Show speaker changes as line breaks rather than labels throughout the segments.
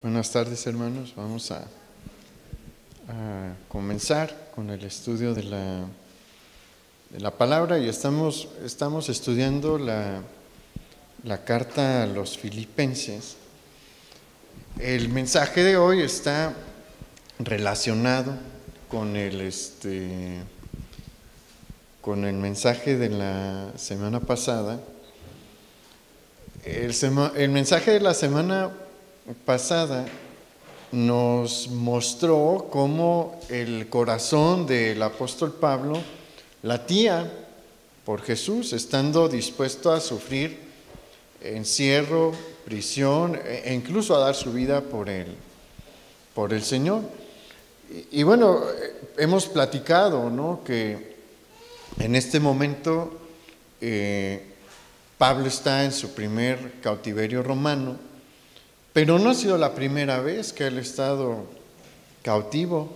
Buenas tardes, hermanos. Vamos a comenzar con el estudio de la palabra y estamos estudiando la carta a los Filipenses. El mensaje de hoy está relacionado con el mensaje de la semana pasada. El mensaje de la semana pasada nos mostró cómo el corazón del apóstol Pablo latía por Jesús, estando dispuesto a sufrir encierro, prisión e incluso a dar su vida por el Señor. Y bueno, hemos platicado, ¿no?, que en este momento Pablo está en su primer cautiverio romano, pero no ha sido la primera vez que él ha estado cautivo.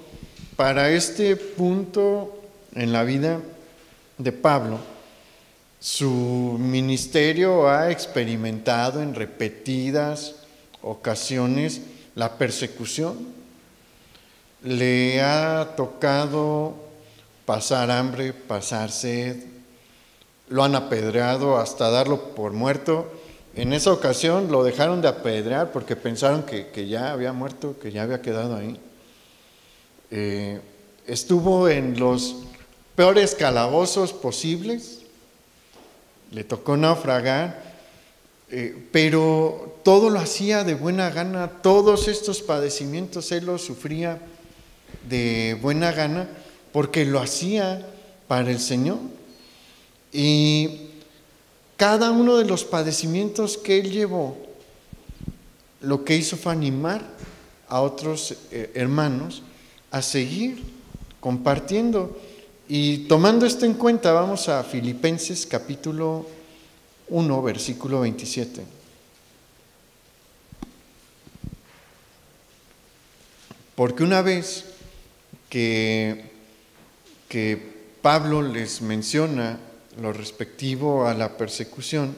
Para este punto en la vida de Pablo, su ministerio ha experimentado en repetidas ocasiones la persecución. Le ha tocado pasar hambre, pasar sed, lo han apedreado hasta darlo por muerto. En esa ocasión lo dejaron de apedrear porque pensaron que ya había muerto, que ya había quedado ahí. Estuvo en los peores calabozos posibles, le tocó naufragar, pero todo lo hacía de buena gana. Todos estos padecimientos él los sufría de buena gana porque lo hacía para el Señor. Y cada uno de los padecimientos que él llevó, lo que hizo fue animar a otros hermanos a seguir compartiendo. Y tomando esto en cuenta, vamos a Filipenses capítulo 1, versículo 27. Porque una vez que Pablo les menciona lo respectivo a la persecución,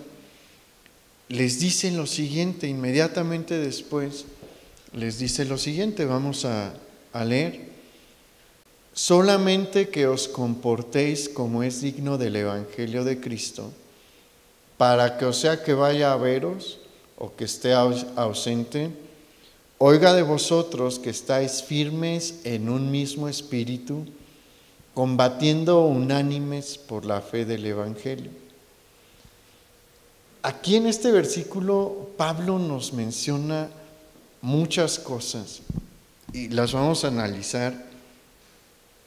les dice lo siguiente, inmediatamente después les dice lo siguiente, vamos a leer: solamente que os comportéis como es digno del Evangelio de Cristo, para que, o sea que vaya a veros o que esté ausente, oiga de vosotros que estáis firmes en un mismo espíritu, combatiendo unánimes por la fe del Evangelio. Aquí en este versículo Pablo nos menciona muchas cosas y las vamos a analizar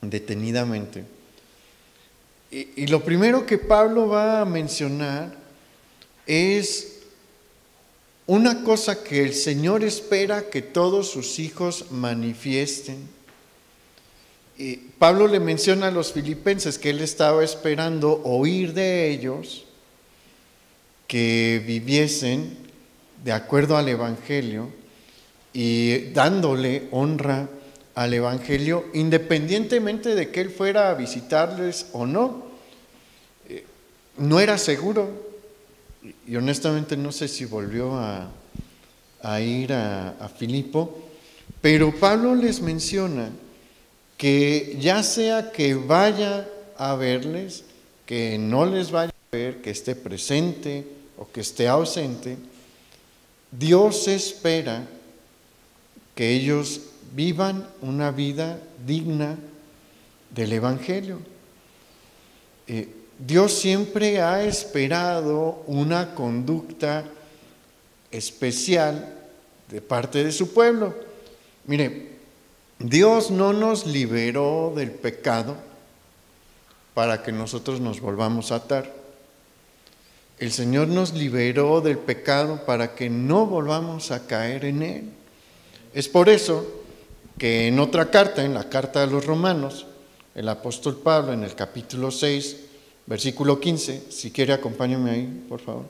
detenidamente. Y lo primero que Pablo va a mencionar es una cosa que el Señor espera que todos sus hijos manifiesten. Y Pablo le menciona a los filipenses que él estaba esperando oír de ellos que viviesen de acuerdo al Evangelio y dándole honra al Evangelio, independientemente de que él fuera a visitarles o no. No era seguro, y honestamente no sé si volvió a ir a Filipo, pero Pablo les menciona que ya sea que vaya a verles, que no les vaya a ver, que esté presente o que esté ausente, Dios espera que ellos vivan una vida digna del Evangelio. Dios siempre ha esperado una conducta especial de parte de su pueblo. Mire, Dios no nos liberó del pecado para que nosotros nos volvamos a atar. El Señor nos liberó del pecado para que no volvamos a caer en él. Es por eso que en otra carta, en la carta a los Romanos, el apóstol Pablo en el capítulo 6, versículo 15, si quiere acompáñame ahí, por favor.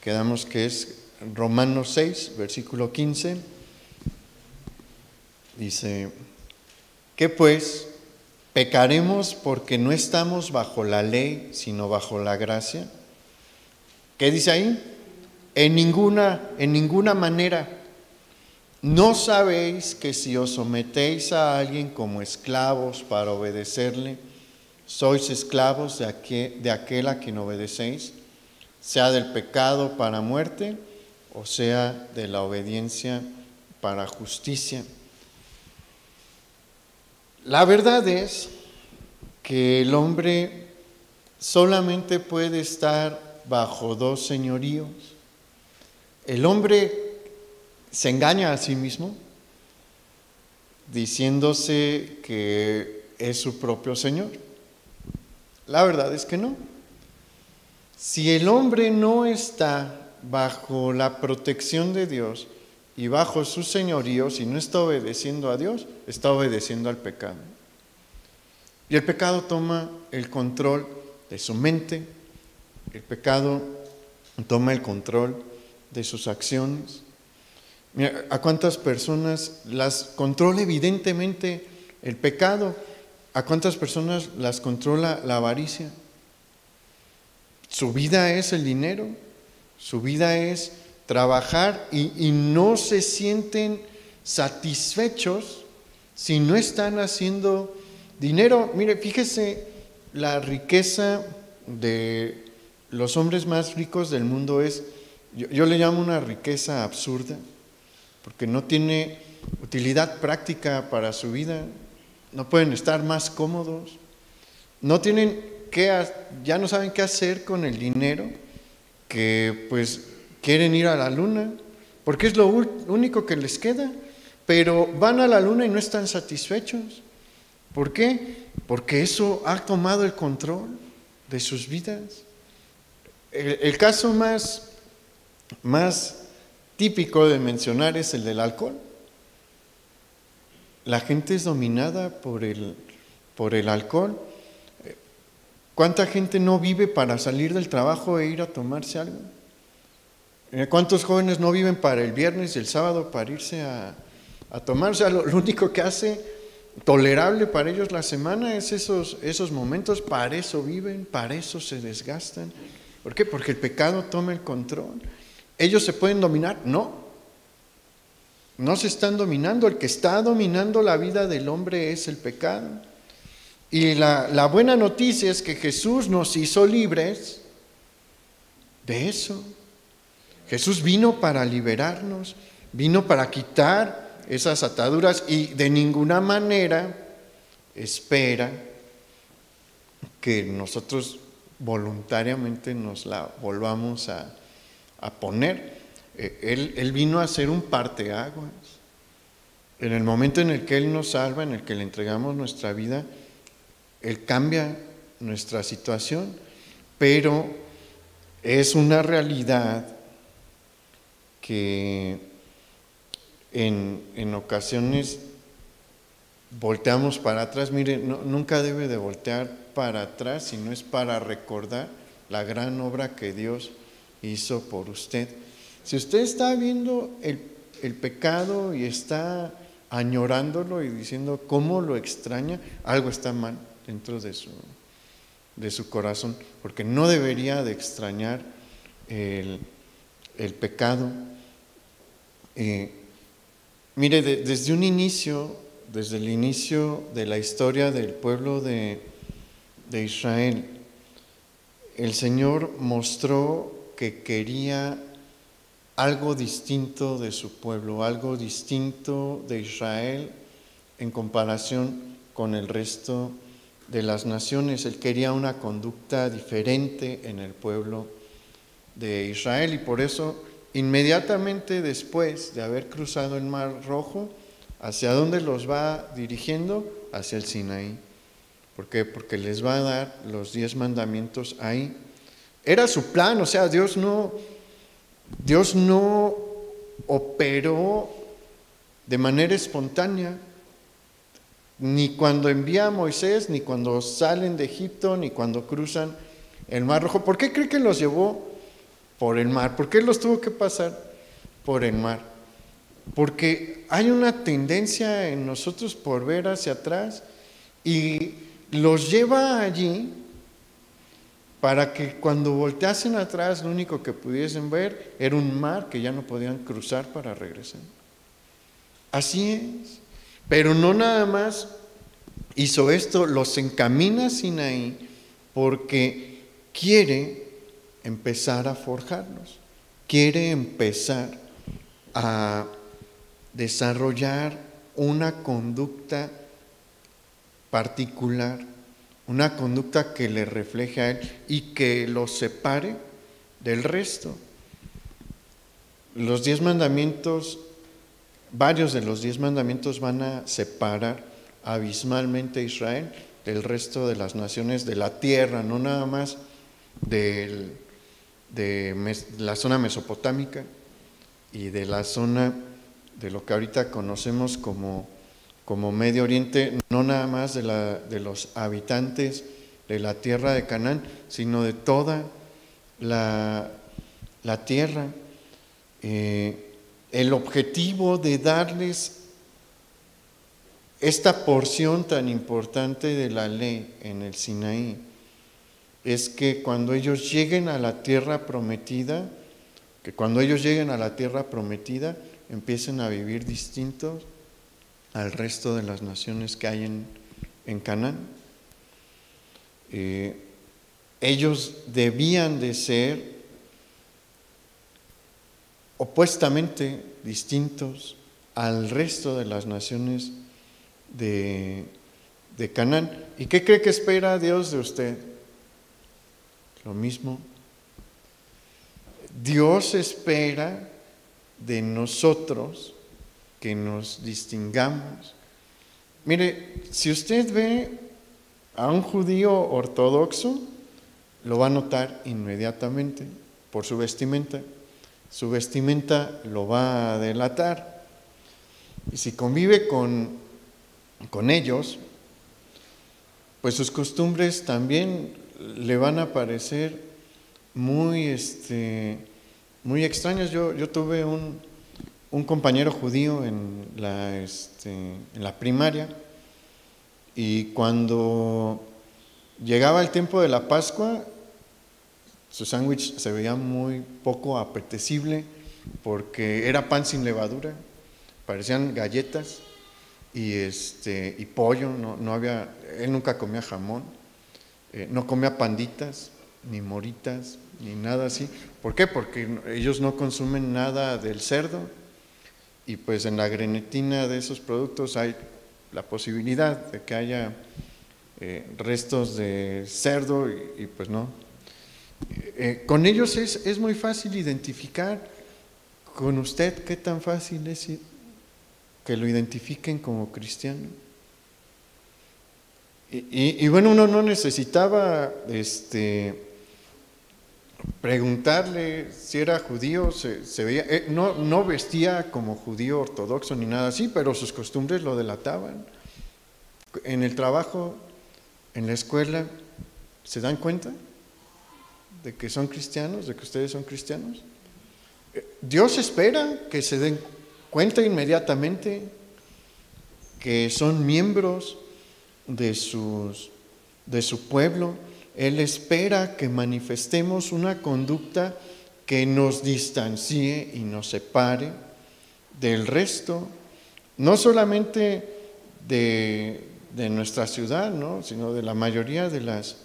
Quedamos que es Romanos 6, versículo 15. Dice, ¿qué pues? ¿Pecaremos porque no estamos bajo la ley, sino bajo la gracia? ¿Qué dice ahí? En ninguna manera. ¿No sabéis que si os sometéis a alguien como esclavos para obedecerle, sois esclavos de aquel a quien obedecéis, sea del pecado para muerte, o sea de la obediencia para justicia? La verdad es que el hombre solamente puede estar bajo dos señoríos. El hombre se engaña a sí mismo diciéndose que es su propio señor. La verdad es que no. Si el hombre no está bajo la protección de Dios y bajo su señorío, si no está obedeciendo a Dios, está obedeciendo al pecado. Y el pecado toma el control de su mente, el pecado toma el control de sus acciones. Mira, ¿a cuántas personas las controla evidentemente el pecado? ¿A cuántas personas las controla la avaricia? Su vida es el dinero, su vida es trabajar y no se sienten satisfechos si no están haciendo dinero. Mire, fíjese, la riqueza de los hombres más ricos del mundo es, yo le llamo una riqueza absurda, porque no tiene utilidad práctica para su vida, no pueden estar más cómodos, no tienen ya no saben qué hacer con el dinero, que pues quieren ir a la luna, porque es lo único que les queda, pero van a la luna y no están satisfechos. ¿Por qué? Porque eso ha tomado el control de sus vidas. El caso más típico de mencionar es el del alcohol. La gente es dominada por el alcohol. ¿Cuánta gente no vive para salir del trabajo e ir a tomarse algo? ¿Cuántos jóvenes no viven para el viernes y el sábado para irse a tomarse algo? Lo único que hace tolerable para ellos la semana es esos momentos, para eso viven, para eso se desgastan. ¿Por qué? Porque el pecado toma el control. ¿Ellos se pueden dominar? No se están dominando. El que está dominando la vida del hombre es el pecado. Y la buena noticia es que Jesús nos hizo libres de eso. Jesús vino para liberarnos, vino para quitar esas ataduras y de ninguna manera espera que nosotros voluntariamente nos la volvamos a poner. Él vino a ser un parteaguas. En el momento en el que Él nos salva, en el que le entregamos nuestra vida, Él cambia nuestra situación, pero es una realidad que en ocasiones volteamos para atrás. Mire, nunca debe de voltear para atrás, sino es para recordar la gran obra que Dios hizo por usted. Si usted está viendo el pecado y está añorándolo y diciendo cómo lo extraña, algo está mal dentro de su corazón, porque no debería de extrañar el pecado. Mire, desde el inicio de la historia del pueblo de Israel, el Señor mostró que quería algo distinto de su pueblo, algo distinto de Israel en comparación con el resto de las naciones. Él quería una conducta diferente en el pueblo de Israel y por eso inmediatamente después de haber cruzado el Mar Rojo, ¿hacia dónde los va dirigiendo? Hacia el Sinaí. ¿Por qué? Porque les va a dar los 10 mandamientos ahí. Era su plan, o sea, Dios no operó de manera espontánea, ni cuando envía a Moisés, ni cuando salen de Egipto, ni cuando cruzan el Mar Rojo. ¿Por qué cree que los llevó por el mar? ¿Por qué los tuvo que pasar por el mar? porque hay una tendencia en nosotros por ver hacia atrás y los lleva allí para que cuando volteasen atrás lo único que pudiesen ver era un mar que ya no podían cruzar para regresar. Así es, pero no nada más hizo esto, los encamina a Sinaí porque quiere empezar a forjarlos, quiere empezar a desarrollar una conducta particular, una conducta que le refleje a él y que lo separe del resto. Los 10 mandamientos, varios de los 10 mandamientos van a separar abismalmente a Israel del resto de las naciones de la tierra, no nada más de la zona mesopotámica y de la zona de lo que ahorita conocemos como Medio Oriente, no nada más de los habitantes de la tierra de Canaán, sino de toda la tierra. El objetivo de darles esta porción tan importante de la ley en el Sinaí es que cuando ellos lleguen a la tierra prometida, empiecen a vivir distintos al resto de las naciones que hay en Canaán. Ellos debían de ser opuestamente distintos al resto de las naciones de Canaán. ¿Y qué cree que espera Dios de usted? Lo mismo. Dios espera de nosotros que nos distingamos. Mire, si usted ve a un judío ortodoxo, lo va a notar inmediatamente por su vestimenta. Su vestimenta lo va a delatar. Y si convive con ellos, pues sus costumbres también le van a parecer muy extrañas. Yo tuve un compañero judío en la primaria, y cuando llegaba el tiempo de la Pascua, su sándwich se veía muy poco apetecible porque era pan sin levadura, parecían galletas y pollo, no había, él nunca comía jamón, no comía panditas, ni moritas, ni nada así. ¿Por qué? Porque ellos no consumen nada del cerdo, y pues en la grenetina de esos productos hay la posibilidad de que haya restos de cerdo y pues no. Con ellos es muy fácil identificar. Con usted, ¿qué tan fácil es que lo identifiquen como cristiano? Y bueno, uno no necesitaba preguntarle si era judío, se veía, no vestía como judío ortodoxo ni nada así, pero sus costumbres lo delataban. En el trabajo, en la escuela, ¿se dan cuenta de que son cristianos, de que ustedes son cristianos? Dios espera que se den cuenta inmediatamente que son miembros de su pueblo. Él espera que manifestemos una conducta que nos distancie y nos separe del resto, no solamente de nuestra ciudad, ¿no?, sino de la mayoría de las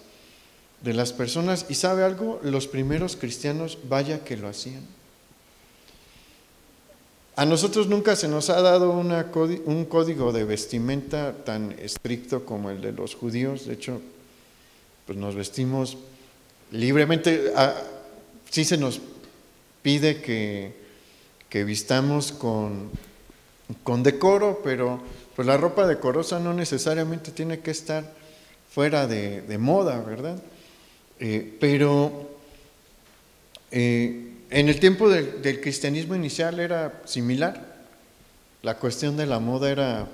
personas. ¿Y sabe algo? Los primeros cristianos, vaya que lo hacían. A nosotros nunca se nos ha dado un código de vestimenta tan estricto como el de los judíos. De hecho, pues nos vestimos libremente. Sí se nos pide que vistamos con decoro, pero pues la ropa decorosa no necesariamente tiene que estar fuera de moda, ¿verdad? Pero en el tiempo del cristianismo inicial era similar. La cuestión de la moda era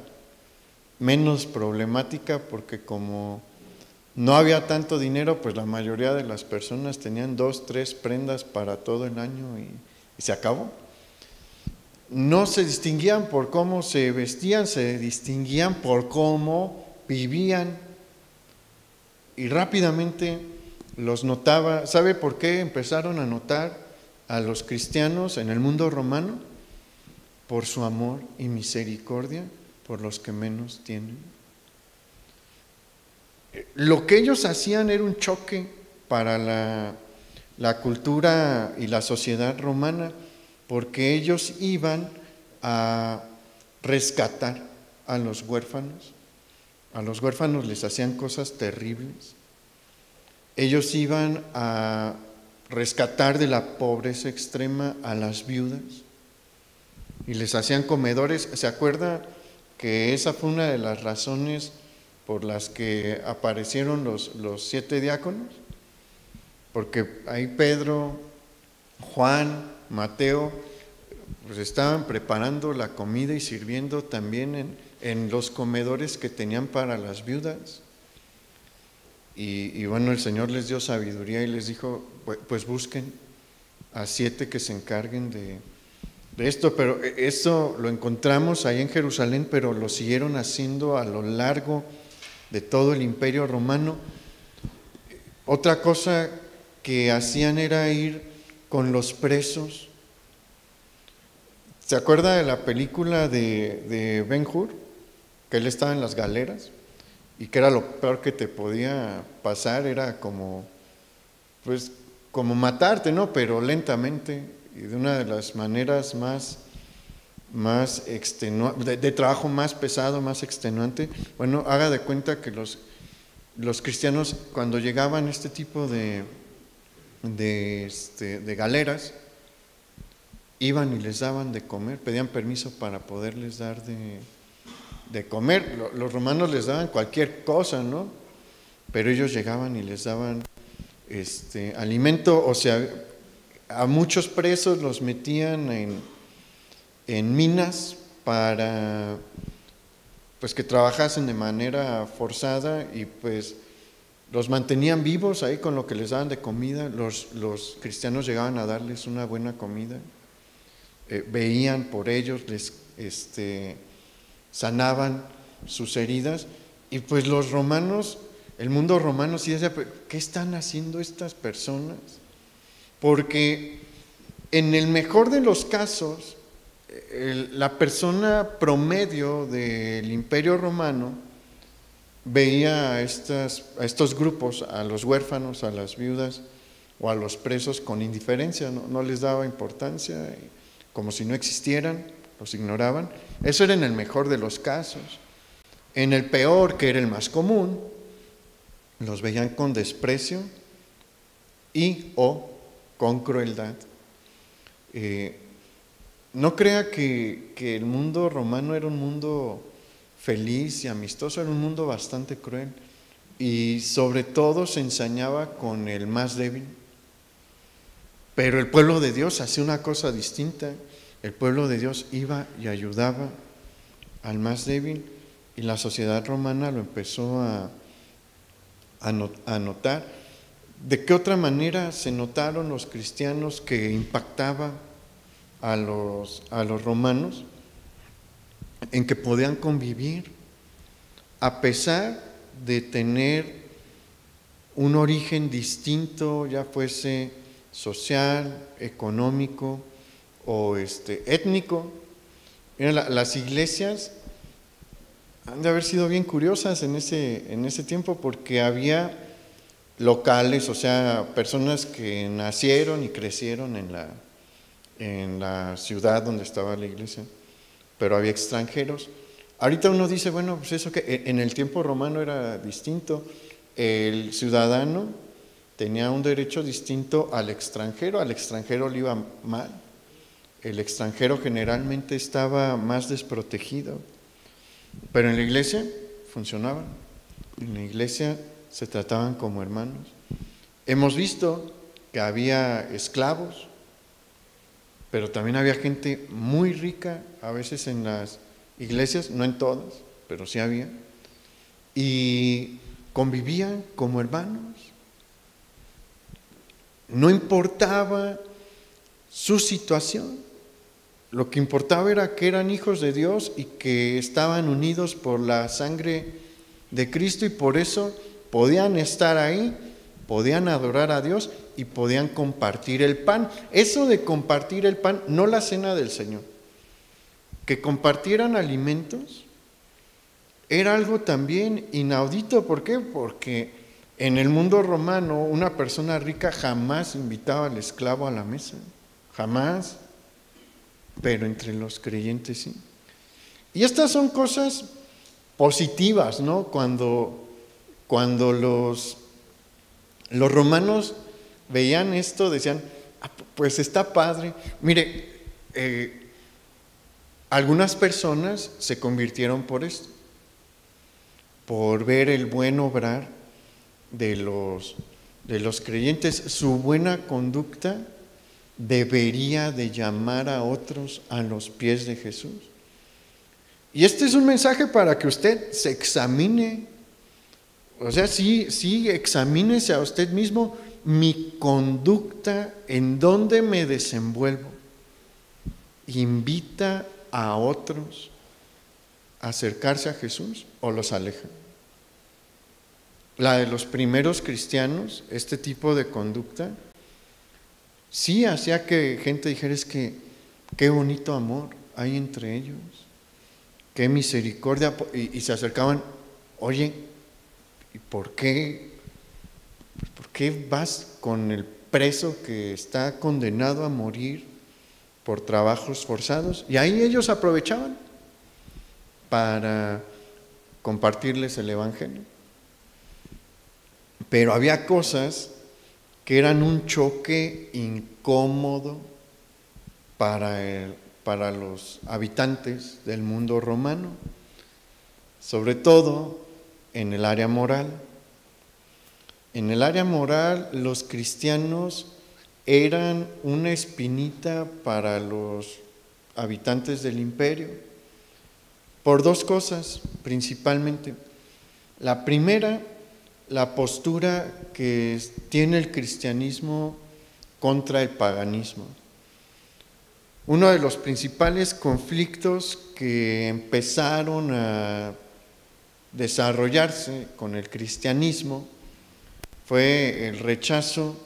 menos problemática porque como no había tanto dinero, pues la mayoría de las personas tenían 2, 3 prendas para todo el año y se acabó. no se distinguían por cómo se vestían, se distinguían por cómo vivían. Y rápidamente los notaba. ¿Sabe por qué empezaron a notar a los cristianos en el mundo romano? Por su amor y misericordia por los que menos tienen. Lo que ellos hacían era un choque para la cultura y la sociedad romana, porque ellos iban a rescatar a los huérfanos. A los huérfanos les hacían cosas terribles. Ellos iban a rescatar de la pobreza extrema a las viudas y les hacían comedores. ¿Se acuerda que esa fue una de las razones por las que aparecieron los 7 diáconos? Porque ahí Pedro, Juan, Mateo, pues estaban preparando la comida y sirviendo también en los comedores que tenían para las viudas. Y bueno, el Señor les dio sabiduría y les dijo, pues busquen a 7 que se encarguen de esto. Pero esto lo encontramos ahí en Jerusalén, pero lo siguieron haciendo a lo largo de todo el Imperio Romano. Otra cosa que hacían era ir con los presos. ¿Se acuerda de la película de Ben-Hur? Que él estaba en las galeras y que era lo peor que te podía pasar, era como matarte, ¿no? Pero lentamente y de una de las maneras más extenuante, de trabajo más pesado, más extenuante. Bueno, haga de cuenta que los cristianos, cuando llegaban a este tipo de galeras, iban y les daban de comer, pedían permiso para poderles dar de comer. Los romanos les daban cualquier cosa, ¿no? Pero ellos llegaban y les daban alimento. O sea, a muchos presos los metían en minas para pues que trabajasen de manera forzada y pues los mantenían vivos ahí con lo que les daban de comida. Los cristianos llegaban a darles una buena comida, veían por ellos, les sanaban sus heridas. Y pues los romanos, el mundo romano sí decía, ¿qué están haciendo estas personas? Porque en el mejor de los casos, la persona promedio del Imperio Romano veía a estos grupos, a los huérfanos, a las viudas o a los presos con indiferencia, no les daba importancia, como si no existieran, los ignoraban. Eso era en el mejor de los casos. En el peor, que era el más común, los veían con desprecio y o con crueldad. No crea que el mundo romano era un mundo feliz y amistoso, era un mundo bastante cruel y sobre todo se ensañaba con el más débil. Pero el pueblo de Dios hacía una cosa distinta. El pueblo de Dios iba y ayudaba al más débil y la sociedad romana lo empezó a notar. ¿De qué otra manera se notaron los cristianos que impactaba a los romanos? En que podían convivir a pesar de tener un origen distinto, ya fuese social, económico o étnico. Mira, las iglesias han de haber sido bien curiosas en ese tiempo, porque había locales, o sea, personas que nacieron y crecieron en la ciudad donde estaba la iglesia, pero había extranjeros. Ahorita uno dice, bueno, pues eso que en el tiempo romano era distinto. El ciudadano tenía un derecho distinto al extranjero le iba mal. El extranjero generalmente estaba más desprotegido, pero en la iglesia funcionaban. En la iglesia se trataban como hermanos. Hemos visto que había esclavos, pero también había gente muy rica, a veces en las iglesias, no en todas, pero sí había, y convivían como hermanos. No importaba su situación, Lo que importaba era que eran hijos de Dios y que estaban unidos por la sangre de Cristo, y por eso podían estar ahí, podían adorar a Dios y podían compartir el pan. Eso de compartir el pan, no la cena del Señor, que compartieran alimentos, era algo también inaudito. ¿Por qué? Porque en el mundo romano una persona rica jamás invitaba al esclavo a la mesa, jamás, pero entre los creyentes sí. Y estas son cosas positivas, ¿no? Cuando los romanos veían esto, decían, pues está padre. Mire, algunas personas se convirtieron por esto, por ver el buen obrar de los creyentes. Su buena conducta debería de llamar a otros a los pies de Jesús. Y este es un mensaje para que usted se examine. O sea, sí, examínese a usted mismo. Mi conducta, ¿en dónde me desenvuelvo? ¿Invita a otros a acercarse a Jesús o los aleja? La de los primeros cristianos, este tipo de conducta, sí hacía que gente dijera, es que qué bonito amor hay entre ellos, qué misericordia, y se acercaban, oye, ¿y por qué vas con el preso que está condenado a morir por trabajos forzados? Y ahí ellos aprovechaban para compartirles el evangelio. Pero había cosas que eran un choque incómodo para los habitantes del mundo romano, sobre todo en el área moral. En el área moral, los cristianos eran una espinita para los habitantes del imperio, por dos cosas principalmente. La primera, la postura que tiene el cristianismo contra el paganismo. Uno de los principales conflictos que empezaron a desarrollarse con el cristianismo fue el rechazo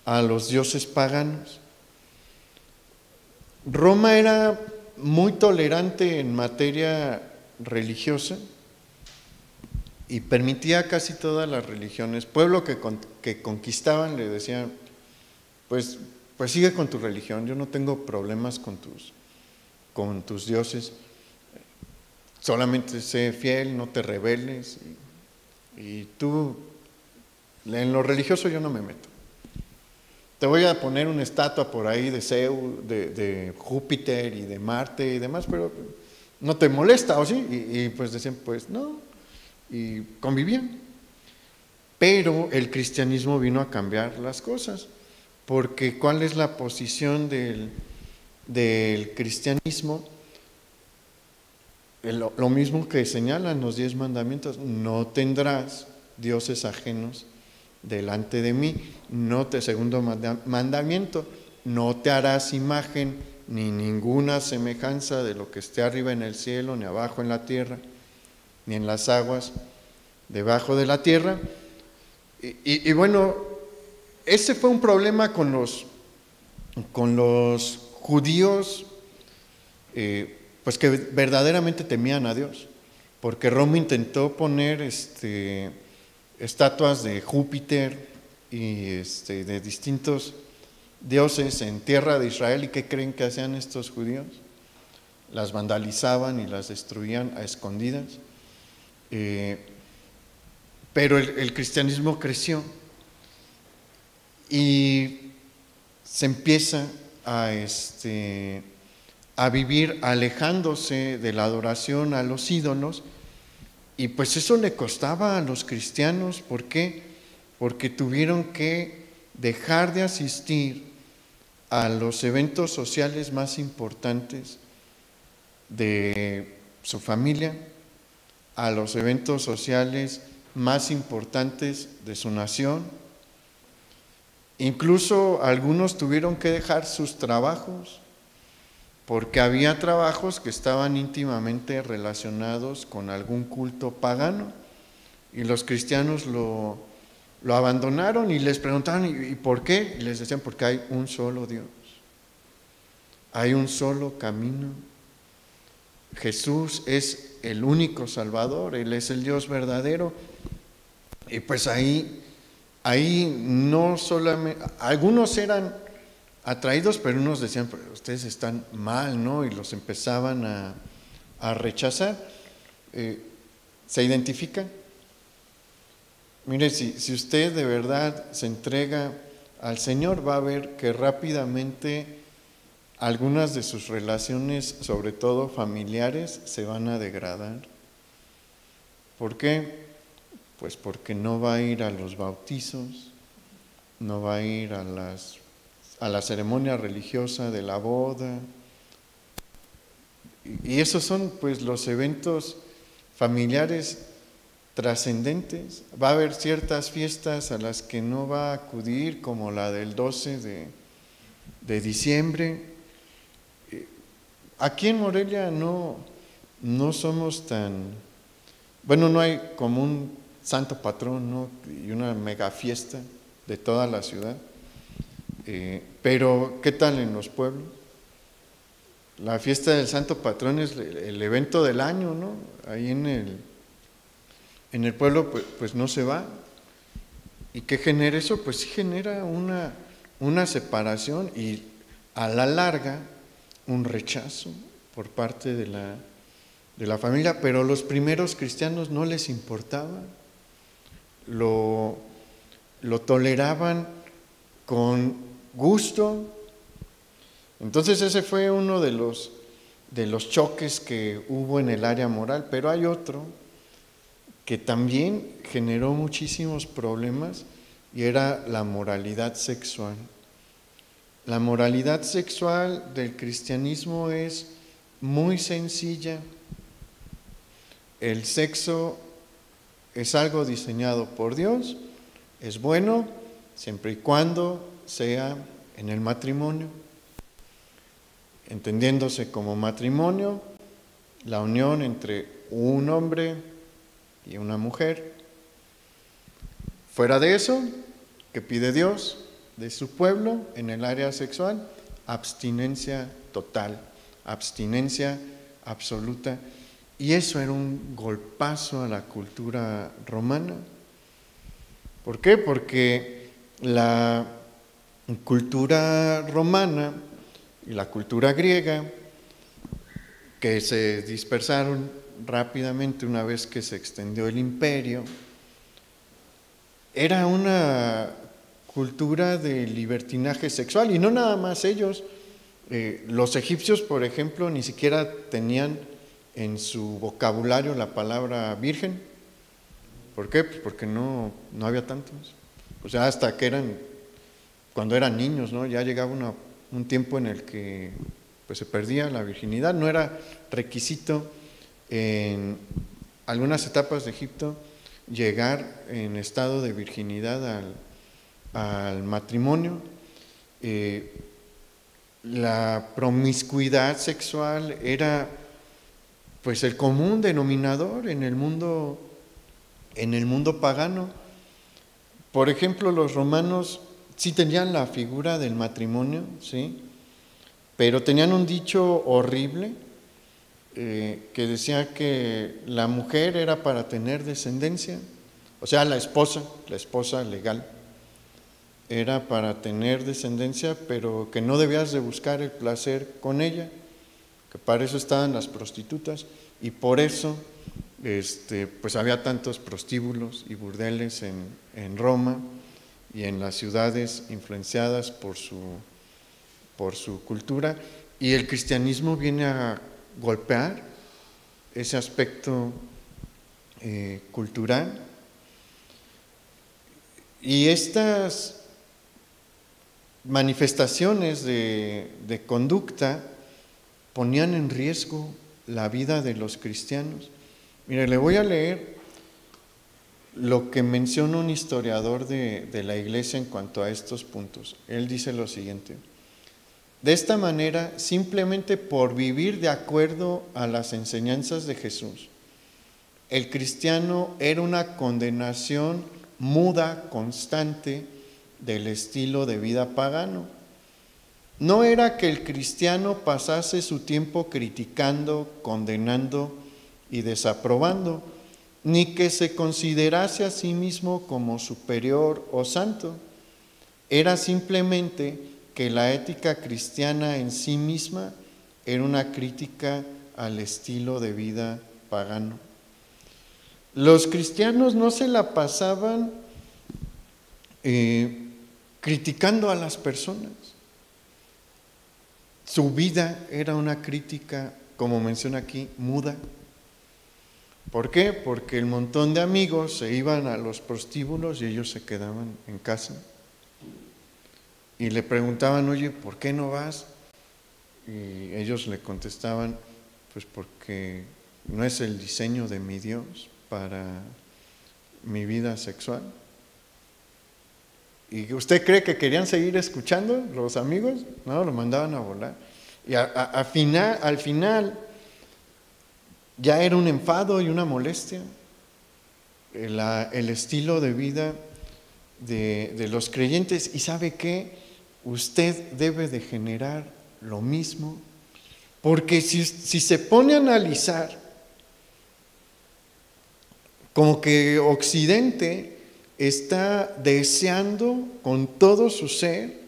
a los dioses paganos. Roma era muy tolerante en materia religiosa y permitía casi todas las religiones. Pueblo que conquistaban le decían, pues sigue con tu religión, yo no tengo problemas con tus dioses, solamente sé fiel, no te rebeles, y tú, en lo religioso yo no me meto. Te voy a poner una estatua por ahí de Zeus, de Júpiter y de Marte y demás, pero no te molesta, ¿o sí? Y pues decían, pues no, y convivían. Pero el cristianismo vino a cambiar las cosas, porque ¿cuál es la posición del cristianismo? Lo mismo que señalan los 10 mandamientos: no tendrás dioses ajenos delante de mí. Segundo mandamiento: no te harás imagen ni ninguna semejanza de lo que esté arriba en el cielo, ni abajo en la tierra, ni en las aguas debajo de la tierra. Y bueno, ese fue un problema con los judíos, pues que verdaderamente temían a Dios, porque Roma intentó poner estatuas de Júpiter y de distintos dioses en tierra de Israel. ¿Y qué creen que hacían estos judíos? Las vandalizaban y las destruían a escondidas. Pero el cristianismo creció y se empieza a vivir alejándose de la adoración a los ídolos, y pues eso le costaba a los cristianos. ¿Por qué? Porque tuvieron que dejar de asistir a los eventos sociales más importantes de su familia, a los eventos sociales más importantes de su nación. Incluso algunos tuvieron que dejar sus trabajos porque había trabajos que estaban íntimamente relacionados con algún culto pagano y los cristianos lo abandonaron y les preguntaban, ¿y por qué? Y les decían, porque hay un solo Dios, hay un solo camino. Jesús es el único Salvador, Él es el Dios verdadero. Y pues ahí no solamente, algunos eran atraídos, pero unos decían, pero ustedes están mal, ¿no? Y los empezaban a rechazar. ¿Se identifican? Mire, si usted de verdad se entrega al Señor, va a ver que rápidamente algunas de sus relaciones, sobre todo familiares, se van a degradar. ¿Por qué? Pues porque no va a ir a los bautizos, no va a ir a la ceremonia religiosa de la boda. Y esos son pues los eventos familiares trascendentes. Va a haber ciertas fiestas a las que no va a acudir, como la del 12 de diciembre. Aquí en Morelia no somos tan, bueno, no hay como un santo patrón, ¿no? Y una mega fiesta de toda la ciudad. Pero, ¿qué tal en los pueblos? La fiesta del santo patrón es el evento del año, ¿no? Ahí en el pueblo pues no se va. ¿Y qué genera eso? Pues sí genera una separación y a la larga un rechazo por parte de la familia, pero los primeros cristianos no les importaba, lo toleraban con gusto. Entonces ese fue uno de los choques que hubo en el área moral, pero hay otro que también generó muchísimos problemas y era la moralidad sexual. La moralidad sexual del cristianismo es muy sencilla. El sexo es algo diseñado por Dios, es bueno siempre y cuando sea en el matrimonio, entendiéndose como matrimonio la unión entre un hombre y una mujer. Fuera de eso, ¿qué pide Dios de su pueblo en el área sexual? Abstinencia total, abstinencia absoluta. Y eso era un golpazo a la cultura romana. ¿Por qué? Porque la cultura romana y la cultura griega, que se dispersaron rápidamente una vez que se extendió el imperio, era una cultura de libertinaje sexual, y no nada más ellos. Los egipcios, por ejemplo, ni siquiera tenían en su vocabulario la palabra virgen. ¿Por qué? Pues porque no había tantos. O sea, hasta que cuando eran niños, ¿no? Ya llegaba un tiempo en el que pues se perdía la virginidad. No era requisito en algunas etapas de Egipto llegar en estado de virginidad al matrimonio. La promiscuidad sexual era pues el común denominador en el mundo pagano. Por ejemplo, los romanos sí tenían la figura del matrimonio, ¿sí? Pero tenían un dicho horrible que decía que la mujer era para tener descendencia, o sea, la esposa legal era para tener descendencia, pero que no debías de buscar el placer con ella, que para eso estaban las prostitutas, y por eso pues había tantos prostíbulos y burdeles en Roma y en las ciudades influenciadas por su cultura, y el cristianismo viene a golpear ese aspecto cultural. Y estas manifestaciones de conducta ponían en riesgo la vida de los cristianos. Mire, le voy a leer lo que menciona un historiador de la iglesia en cuanto a estos puntos. Él dice lo siguiente: De esta manera, simplemente por vivir de acuerdo a las enseñanzas de Jesús, el cristiano era una condenación muda, constante del estilo de vida pagano. No era que el cristiano pasase su tiempo criticando, condenando y desaprobando, ni que se considerase a sí mismo como superior o santo. Era simplemente que la ética cristiana en sí misma era una crítica al estilo de vida pagano. Los cristianos no se la pasaban criticando a las personas. Su vida era una crítica, como menciona aquí, muda. ¿Por qué? Porque el montón de amigos se iban a los prostíbulos y ellos se quedaban en casa. Y le preguntaban, oye, ¿por qué no vas? Y ellos le contestaban, pues porque no es el diseño de mi Dios para mi vida sexual. ¿Y usted cree que querían seguir escuchando los amigos? No, lo mandaban a volar. Y al final ya era un enfado y una molestia el estilo de vida de los creyentes. ¿Y sabe qué? Usted debe de generar lo mismo, porque si se pone a analizar, como que Occidente está deseando con todo su ser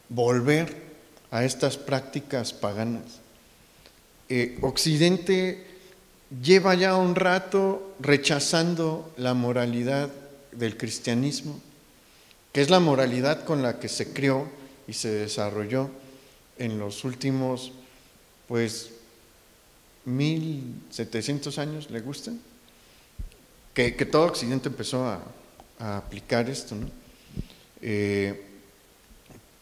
volver a estas prácticas paganas. Occidente lleva ya un rato rechazando la moralidad del cristianismo, que es la moralidad con la que se crió y se desarrolló en los últimos, 1700 años, ¿le gustan? Que todo Occidente empezó a aplicar esto, ¿no?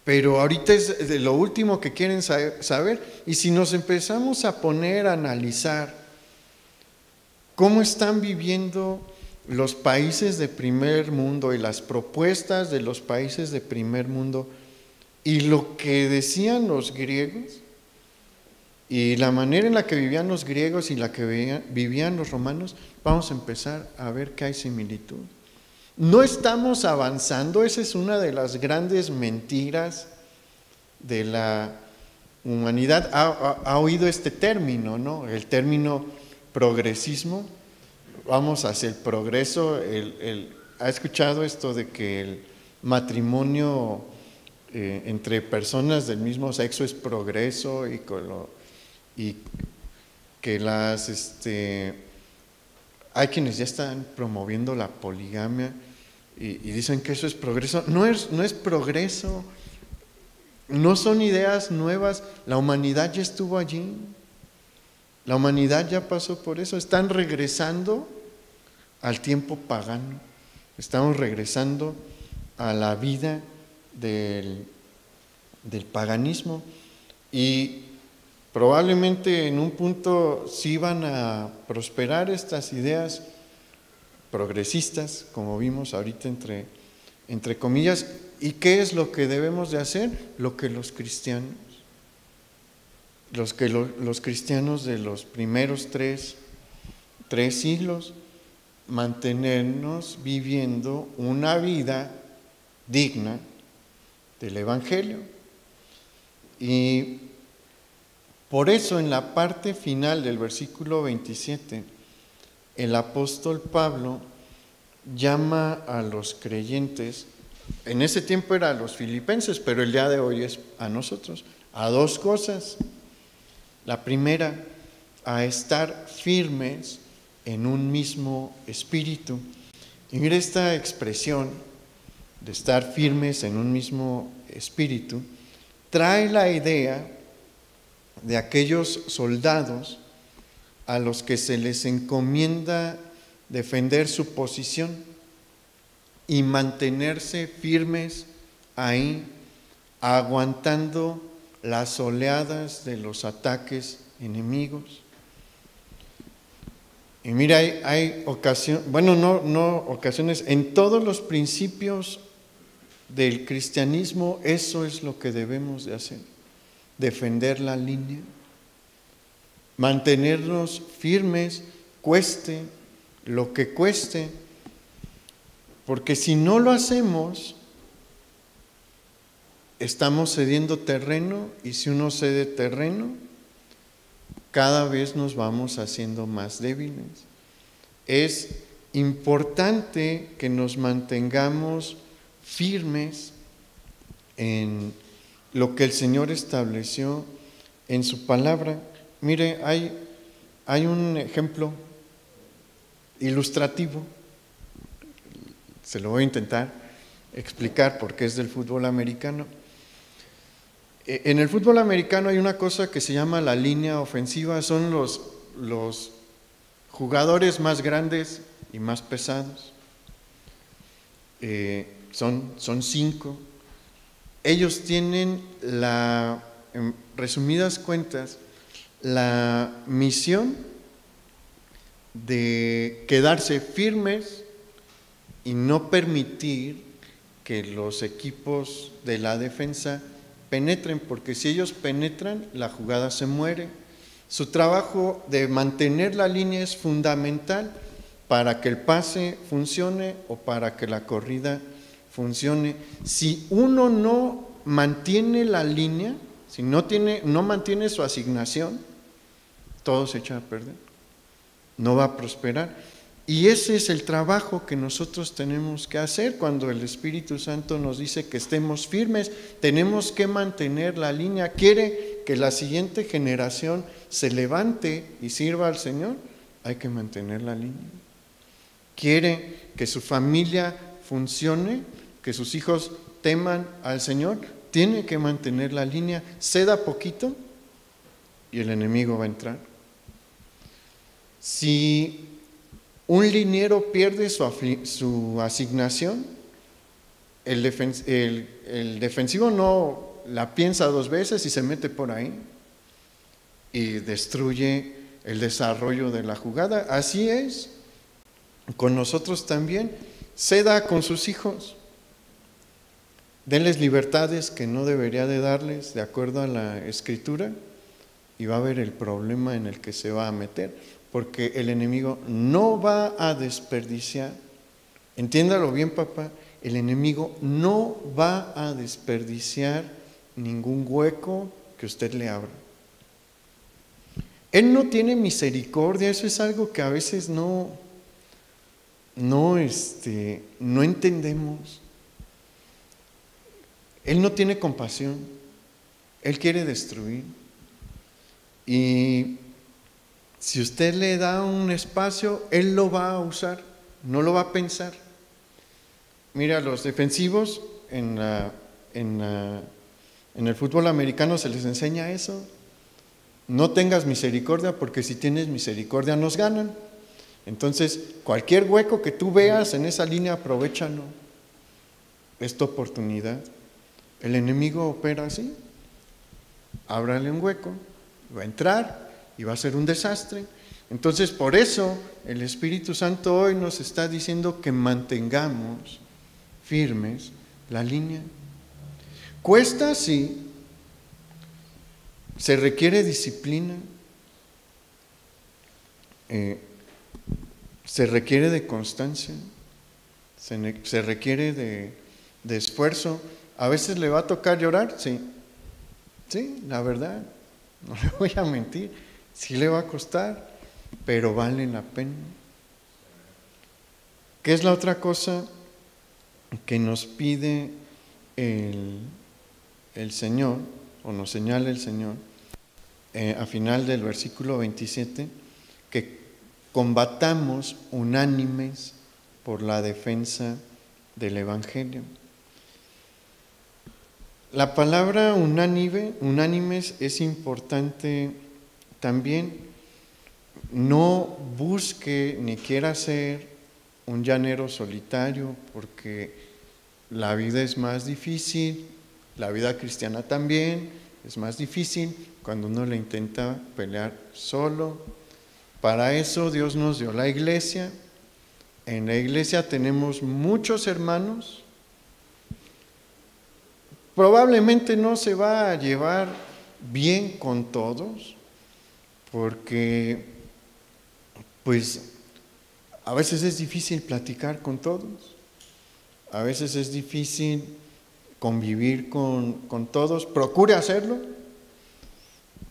Pero ahorita es de lo último que quieren saber. Y si nos empezamos a poner a analizar cómo están viviendo los países de primer mundo y las propuestas de los países de primer mundo y lo que decían los griegos y la manera en la que vivían los griegos y la que vivían los romanos, vamos a empezar a ver que hay similitud. No estamos avanzando, esa es una de las grandes mentiras de la humanidad. Ha oído este término, ¿no? El término progresismo. Vamos hacia el progreso. ¿Ha escuchado esto de que el matrimonio entre personas del mismo sexo es progreso y que hay quienes ya están promoviendo la poligamia y dicen que eso es progreso? No es progreso, no son ideas nuevas, la humanidad ya estuvo allí, la humanidad ya pasó por eso, están regresando al tiempo pagano, estamos regresando a la vida del paganismo y probablemente en un punto sí van a prosperar estas ideas progresistas, como vimos ahorita entre comillas. ¿Y qué es lo que debemos de hacer? Lo que los cristianos de los primeros tres siglos, mantenernos viviendo una vida digna del Evangelio. Y por eso en la parte final del versículo 27, el apóstol Pablo llama a los creyentes, en ese tiempo era a los filipenses, pero el día de hoy es a nosotros, a dos cosas. La primera, a estar firmes en un mismo espíritu. Y mira esta expresión de estar firmes en un mismo espíritu, trae la idea de aquellos soldados a los que se les encomienda defender su posición y mantenerse firmes ahí, aguantando las oleadas de los ataques enemigos. Y mira, hay ocasiones, ocasiones, en todos los principios del cristianismo, eso es lo que debemos de hacer. defender la línea, mantenernos firmes, cueste lo que cueste, porque si no lo hacemos, estamos cediendo terreno, y si uno cede terreno, cada vez nos vamos haciendo más débiles. Es importante que nos mantengamos firmes en lo que el Señor estableció en su palabra. Mire, hay un ejemplo ilustrativo, se lo voy a intentar explicar porque es del fútbol americano. En el fútbol americano hay una cosa que se llama la línea ofensiva, son los jugadores más grandes y más pesados. Son 5. Ellos tienen en resumidas cuentas, la misión de quedarse firmes y no permitir que los equipos de la defensa penetren, porque si ellos penetran, la jugada se muere. Su trabajo de mantener la línea es fundamental para que el pase funcione o para que la corrida funcione. Si uno no mantiene la línea, si no mantiene su asignación, todo se echa a perder, no va a prosperar. Y ese es el trabajo que nosotros tenemos que hacer cuando el Espíritu Santo nos dice que estemos firmes. Tenemos que mantener la línea. ¿Quiere que la siguiente generación se levante y sirva al Señor? Hay que mantener la línea. ¿Quiere que su familia funcione, que sus hijos teman al Señor? Tiene que mantener la línea. Ceda poquito y el enemigo va a entrar. Si un liniero pierde su asignación, el defensivo no la piensa 2 veces y se mete por ahí y destruye el desarrollo de la jugada. Así es con nosotros también. Ceda con sus hijos, denles libertades que no debería de darles de acuerdo a la Escritura, y va a haber el problema en el que se va a meter. Porque el enemigo no va a desperdiciar, entiéndalo bien, papá, el enemigo no va a desperdiciar ningún hueco que usted le abra. Él no tiene misericordia, eso es algo que a veces no entendemos. Él no tiene compasión, él quiere destruir. Y si usted le da un espacio, él lo va a usar, no lo va a pensar. Mira, los defensivos en el fútbol americano se les enseña eso. No tengas misericordia, porque si tienes misericordia nos ganan. Entonces, cualquier hueco que tú veas en esa línea, aprovéchalo. Es tu oportunidad. El enemigo opera así. Ábrale un hueco, va a entrar y va a ser un desastre. Entonces, por eso el Espíritu Santo hoy nos está diciendo que mantengamos firmes la línea. Cuesta, sí. Se requiere disciplina. Se requiere de constancia. Se requiere de esfuerzo. A veces le va a tocar llorar, sí. Sí, la verdad, no le voy a mentir. Sí le va a costar, pero vale la pena. ¿Qué es la otra cosa que nos pide el Señor, o nos señala el Señor, a final del versículo 27? Que combatamos unánimes por la defensa del Evangelio. La palabra unánimes es importante también. No busque ni quiera ser un llanero solitario, porque la vida es más difícil, la vida cristiana también es más difícil cuando uno le intenta pelear solo. Para eso Dios nos dio la iglesia. En la iglesia tenemos muchos hermanos. Probablemente no se va a llevar bien con todos, porque pues a veces es difícil platicar con todos, a veces es difícil convivir con todos. Procure hacerlo,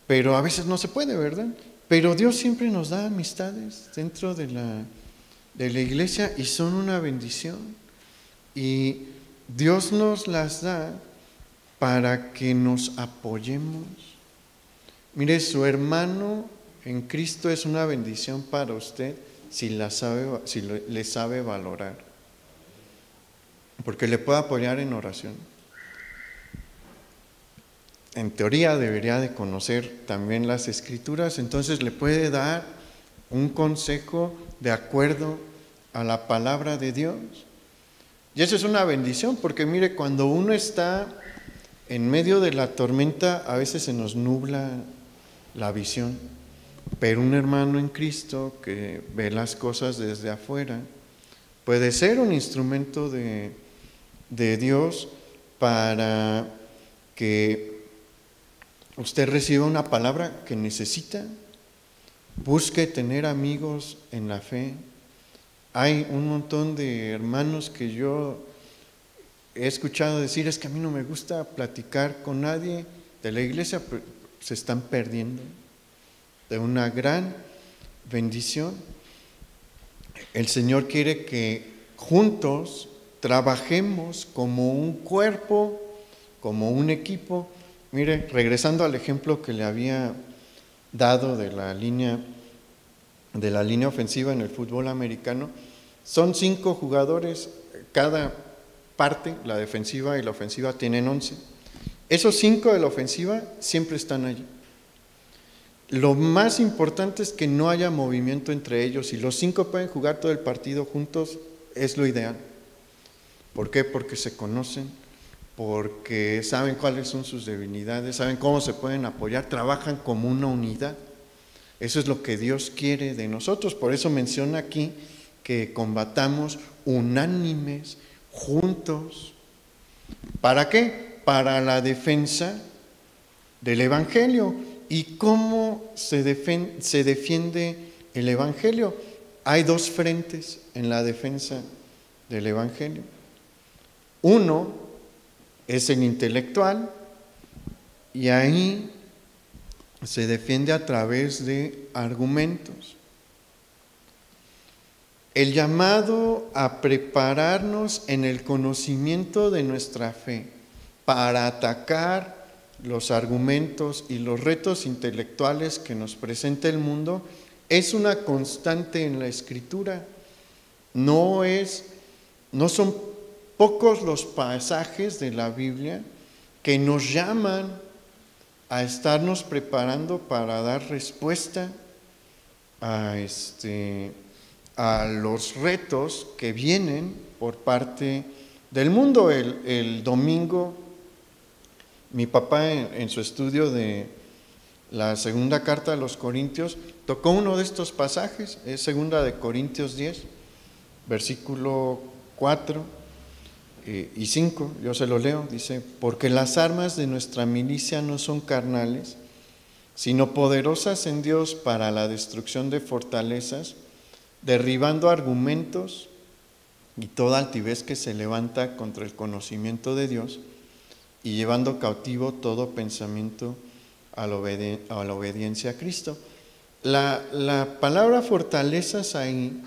pero a veces no se puede, ¿verdad? Pero Dios siempre nos da amistades dentro de la iglesia y son una bendición. Y Dios nos las da para que nos apoyemos. Mire, su hermano en Cristo es una bendición para usted si le sabe valorar, porque le puede apoyar en oración. En teoría debería de conocer también las Escrituras, entonces le puede dar un consejo de acuerdo a la palabra de Dios. Y eso es una bendición, porque mire, cuando uno está en medio de la tormenta, a veces se nos nubla la visión, pero un hermano en Cristo que ve las cosas desde afuera puede ser un instrumento de Dios para que usted reciba una palabra que necesita. Busque tener amigos en la fe. Hay un montón de hermanos que yo he escuchado decir: es que a mí no me gusta platicar con nadie de la iglesia, pero se están perdiendo de una gran bendición. El Señor quiere que juntos trabajemos como un cuerpo, como un equipo. Mire, regresando al ejemplo que le había dado de la línea ofensiva en el fútbol americano, son 5 jugadores, cada parte, la defensiva y la ofensiva, tienen 11. Esos 5 de la ofensiva siempre están allí. Lo más importante es que no haya movimiento entre ellos, y los 5 pueden jugar todo el partido juntos, es lo ideal. ¿Por qué? Porque se conocen, porque saben cuáles son sus debilidades, saben cómo se pueden apoyar, trabajan como una unidad. Eso es lo que Dios quiere de nosotros. Por eso menciona aquí que combatamos unánimes, juntos. ¿Para qué? Para la defensa del Evangelio. ¿Y cómo se defiende el Evangelio? Hay 2 frentes en la defensa del Evangelio. Uno es el intelectual, y ahí se defiende a través de argumentos. El llamado a prepararnos en el conocimiento de nuestra fe para atacar los argumentos y los retos intelectuales que nos presenta el mundo es una constante en la Escritura. No son pocos los pasajes de la Biblia que nos llaman a estarnos preparando para dar respuesta a los retos que vienen por parte del mundo. El domingo, mi papá en su estudio de la segunda carta a los Corintios tocó uno de estos pasajes, es 2 Corintios 10, versículo 4 y 5, yo se lo leo, dice: porque las armas de nuestra milicia no son carnales, sino poderosas en Dios para la destrucción de fortalezas, derribando argumentos y toda altivez que se levanta contra el conocimiento de Dios, y llevando cautivo todo pensamiento a la obediencia a Cristo. La palabra fortalezas ahí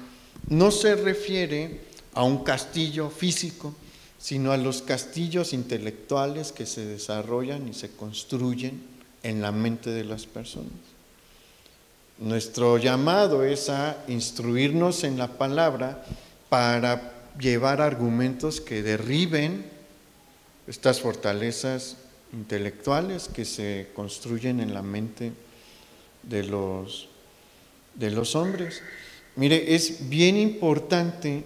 no se refiere a un castillo físico, sino a los castillos intelectuales que se desarrollan y se construyen en la mente de las personas. Nuestro llamado es a instruirnos en la palabra para llevar argumentos que derriben estas fortalezas intelectuales que se construyen en la mente de los hombres. Mire, es bien importante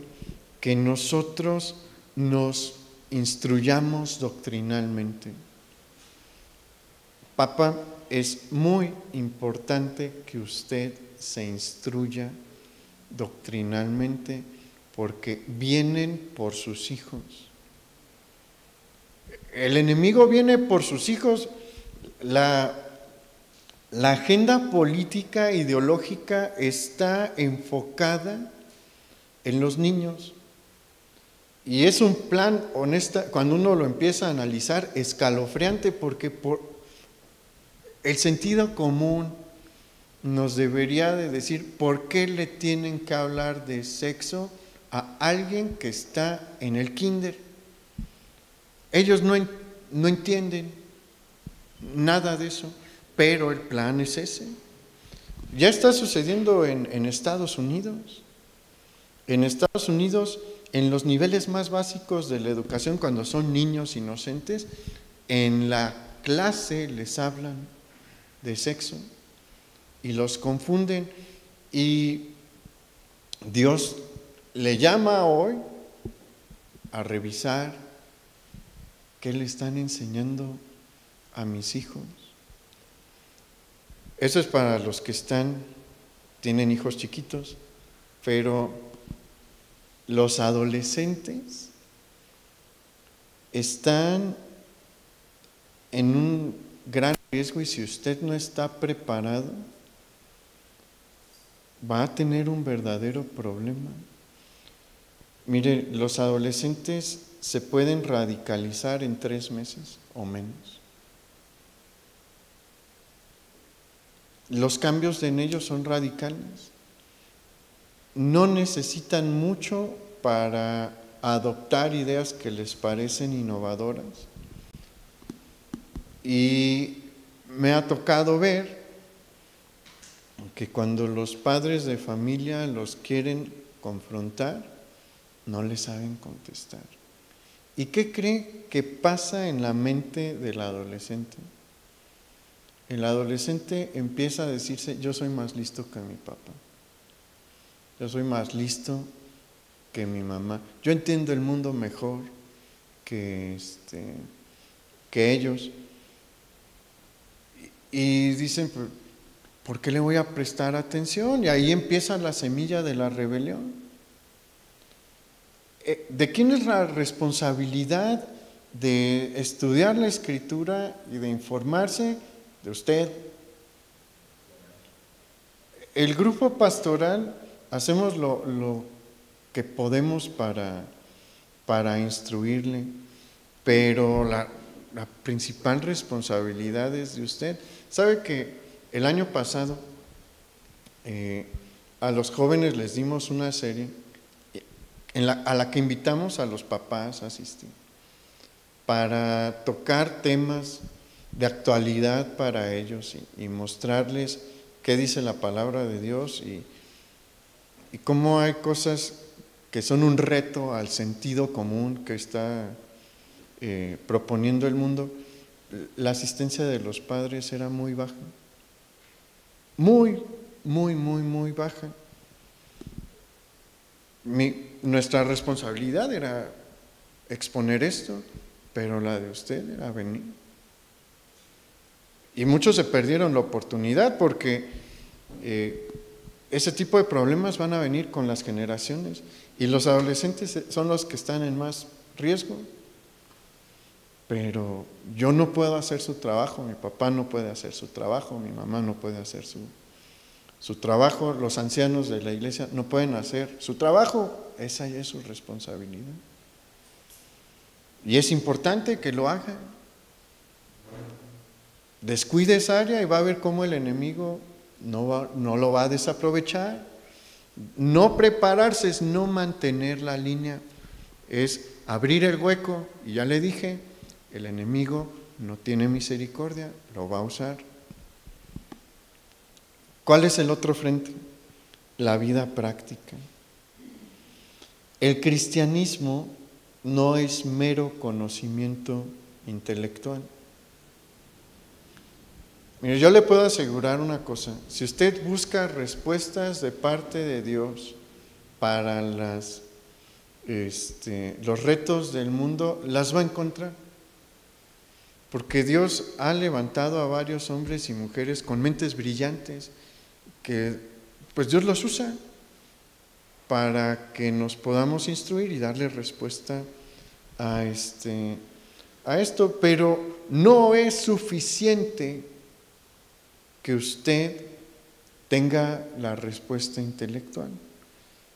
que nosotros nos instruyamos doctrinalmente. Papá, es muy importante que usted se instruya doctrinalmente, porque vienen por sus hijos. El enemigo viene por sus hijos. La La agenda política ideológica está enfocada en los niños. Y es un plan, cuando uno lo empieza a analizar, escalofriante, porque el sentido común nos debería de decir por qué le tienen que hablar de sexo a alguien que está en el kinder. Ellos no entienden nada de eso, pero el plan es ese. Ya está sucediendo en Estados Unidos. En Estados Unidos, en los niveles más básicos de la educación, cuando son niños inocentes, en la clase les hablan de sexo y los confunden, y Dios le llama hoy a revisar qué le están enseñando a mis hijos. Eso es para los que tienen hijos chiquitos, pero los adolescentes están en un gran riesgo, y si usted no está preparado, va a tener un verdadero problema. Mire, los adolescentes se pueden radicalizar en 3 meses o menos. Los cambios en ellos son radicales. No necesitan mucho para adoptar ideas que les parecen innovadoras. Y me ha tocado ver que cuando los padres de familia los quieren confrontar, no les saben contestar. ¿Y qué cree que pasa en la mente del adolescente? El adolescente empieza a decirse: yo soy más listo que mi papá, yo soy más listo que mi mamá, yo entiendo el mundo mejor que ellos. Y dicen: ¿por qué le voy a prestar atención? Y ahí empieza la semilla de la rebelión. ¿De quién es la responsabilidad de estudiar la Escritura y de informarse? De usted. El grupo pastoral hacemos lo que podemos para instruirle, pero la principal responsabilidad es de usted. ¿Sabe que el año pasado a los jóvenes les dimos una serie a la que invitamos a los papás a asistir, para tocar temas de actualidad para ellos y mostrarles qué dice la palabra de Dios y cómo hay cosas que son un reto al sentido común que está proponiendo el mundo? La asistencia de los padres era muy baja, muy baja. Nuestra responsabilidad era exponer esto, pero la de usted era venir. Y muchos se perdieron la oportunidad porque ese tipo de problemas van a venir con las generaciones, y los adolescentes son los que están en más riesgo. Pero yo no puedo hacer su trabajo, mi papá no puede hacer su trabajo, mi mamá no puede hacer su trabajo, los ancianos de la iglesia no pueden hacer su trabajo. Esa ya es su responsabilidad. Y es importante que lo hagan. Descuide esa área y va a ver cómo el enemigo no lo va a desaprovechar. No prepararse es no mantener la línea, es abrir el hueco, y ya le dije, el enemigo no tiene misericordia, lo va a usar. ¿Cuál es el otro frente? La vida práctica. El cristianismo no es mero conocimiento intelectual. Mire, yo le puedo asegurar una cosa: si usted busca respuestas de parte de Dios para los retos del mundo, las va a encontrar. Porque Dios ha levantado a varios hombres y mujeres con mentes brillantes, que pues Dios los usa para que nos podamos instruir y darle respuesta a esto. Pero no es suficiente que usted tenga la respuesta intelectual.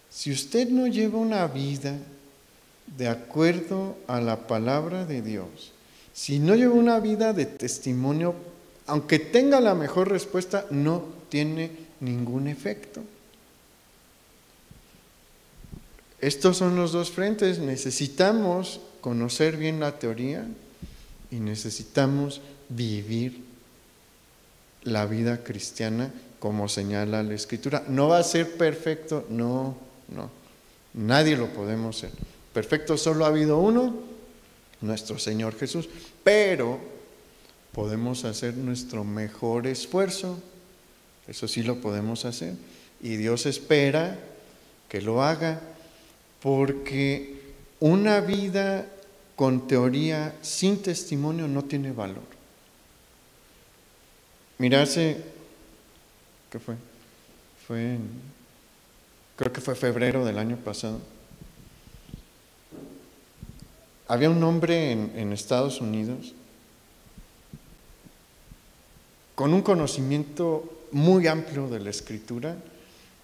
Si usted no lleva una vida de acuerdo a la palabra de Dios, si no lleva una vida de testimonio, aunque tenga la mejor respuesta, no tiene ningún efecto. Estos son los dos frentes. Necesitamos conocer bien la teoría y necesitamos vivir la vida cristiana como señala la Escritura. No va a ser perfecto, no, nadie lo podemos ser. Perfecto solo ha habido uno, nuestro Señor Jesús, pero podemos hacer nuestro mejor esfuerzo, eso sí lo podemos hacer, y Dios espera que lo haga, porque una vida con teoría sin testimonio no tiene valor. Mira, ¿qué fue? Creo que fue febrero del año pasado. Había un hombre en Estados Unidos con un conocimiento muy amplio de la Escritura.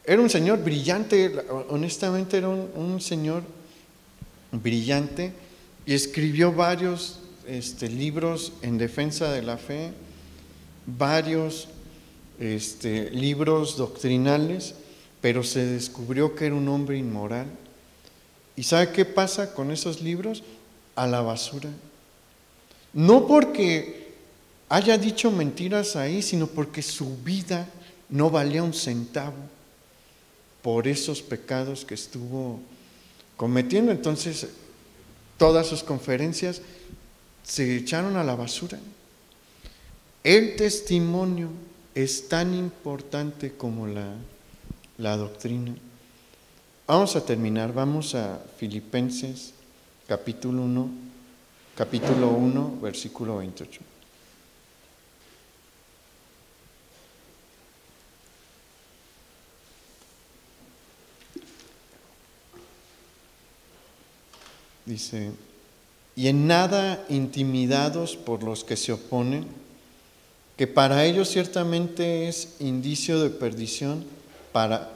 Era un señor brillante, honestamente era un señor brillante, y escribió varios libros en defensa de la fe, varios libros doctrinales, pero se descubrió que era un hombre inmoral. ¿Y sabe qué pasa con esos libros? A la basura. No porque haya dicho mentiras ahí, sino porque su vida no valía un centavo por esos pecados que estuvo cometiendo. Entonces, todas sus conferencias se echaron a la basura. El testimonio es tan importante como la doctrina. Vamos a terminar, vamos a Filipenses capítulo 1, versículo 28. Dice: y en nada intimidados por los que se oponen, que para ellos ciertamente es indicio de perdición,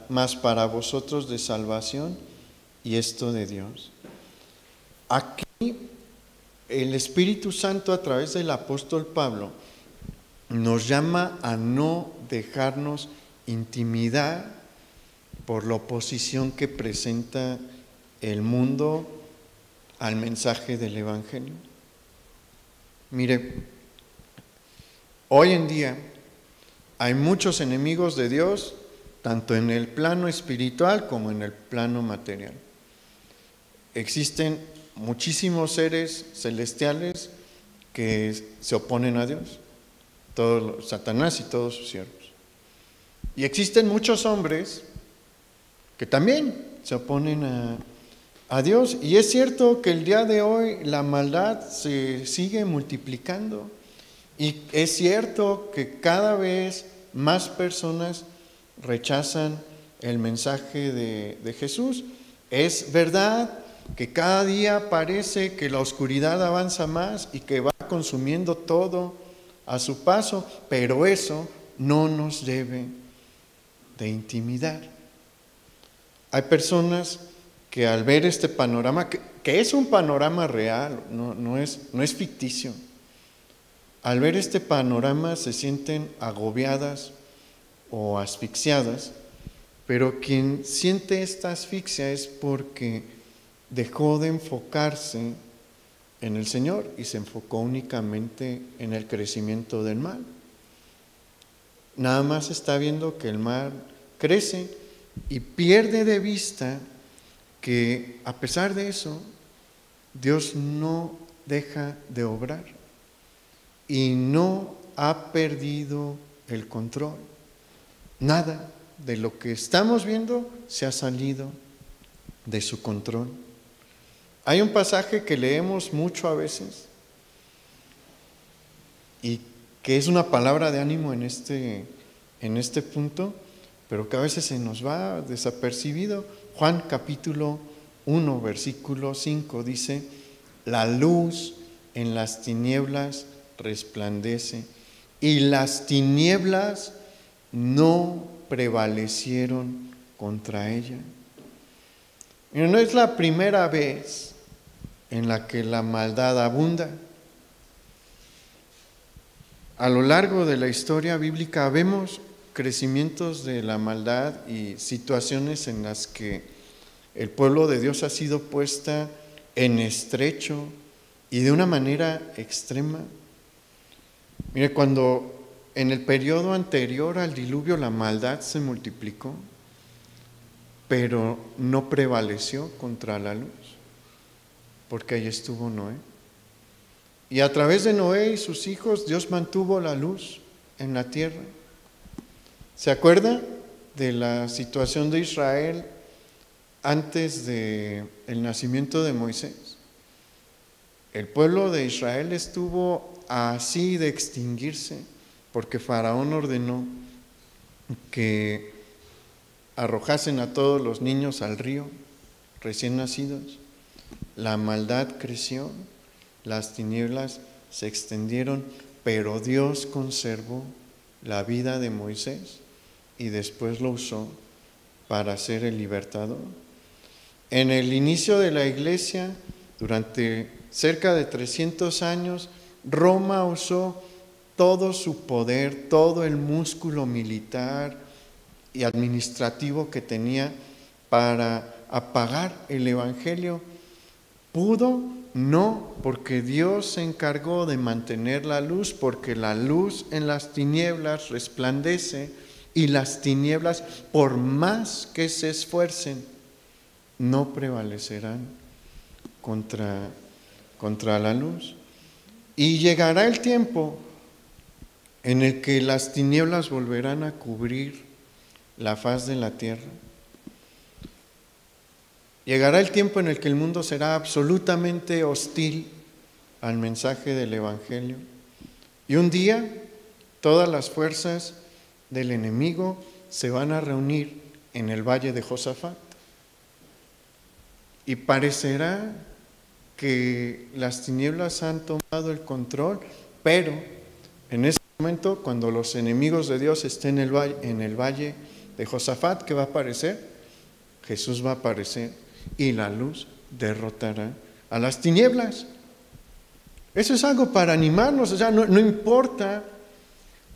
mas para vosotros de salvación, y esto de Dios. Aquí el Espíritu Santo, a través del apóstol Pablo, nos llama a no dejarnos intimidar por la oposición que presenta el mundo al mensaje del Evangelio. Mire, hoy en día hay muchos enemigos de Dios, tanto en el plano espiritual como en el plano material. Existen muchísimos seres celestiales que se oponen a Dios, Satanás y todos sus siervos. Y existen muchos hombres que también se oponen a Dios. Y es cierto que el día de hoy la maldad se sigue multiplicando. Y es cierto que cada vez más personas rechazan el mensaje de Jesús. Es verdad que cada día parece que la oscuridad avanza más y que va consumiendo todo a su paso, pero eso no nos debe de intimidar. Hay personas que al ver este panorama, que es un panorama real, no es ficticio, al ver este panorama se sienten agobiadas o asfixiadas, pero quien siente esta asfixia es porque dejó de enfocarse en el Señor y se enfocó únicamente en el crecimiento del mal. Nada más está viendo que el mal crece y pierde de vista que a pesar de eso, Dios no deja de obrar y no ha perdido el control. Nada de lo que estamos viendo se ha salido de su control. Hay un pasaje que leemos mucho a veces y que es una palabra de ánimo en este punto, pero que a veces se nos va desapercibido. Juan capítulo 1, versículo 5 dice: la luz en las tinieblas resplandece y las tinieblas no prevalecieron contra ella. Y no es la primera vez en la que la maldad abunda. A lo largo de la historia bíblica vemos crecimientos de la maldad y situaciones en las que el pueblo de Dios ha sido puesta en estrecho y de una manera extrema. Mire, cuando en el periodo anterior al diluvio la maldad se multiplicó, pero no prevaleció contra la luz, porque ahí estuvo Noé. Y a través de Noé y sus hijos, Dios mantuvo la luz en la tierra. ¿Se acuerda de la situación de Israel antes del nacimiento de Moisés? El pueblo de Israel estuvo así de extinguirse, porque Faraón ordenó que arrojasen a todos los niños al río recién nacidos. La maldad creció, las tinieblas se extendieron, pero Dios conservó la vida de Moisés y después lo usó para ser el libertador. En el inicio de la iglesia, durante cerca de 300 años, Roma usó todo su poder, todo el músculo militar y administrativo que tenía para apagar el evangelio. ¿Pudo? No, porque Dios se encargó de mantener la luz, porque la luz en las tinieblas resplandece y las tinieblas, por más que se esfuercen, no prevalecerán contra la luz. Y llegará el tiempo en el que las tinieblas volverán a cubrir la faz de la tierra. Llegará el tiempo en el que el mundo será absolutamente hostil al mensaje del Evangelio. Y un día todas las fuerzas del enemigo se van a reunir en el valle de Josafat. Y parecerá que las tinieblas han tomado el control, pero en ese momento, cuando los enemigos de Dios estén en el valle de Josafat, ¿qué va a aparecer? Jesús va a aparecer y la luz derrotará a las tinieblas. Eso es algo para animarnos, o sea, no importa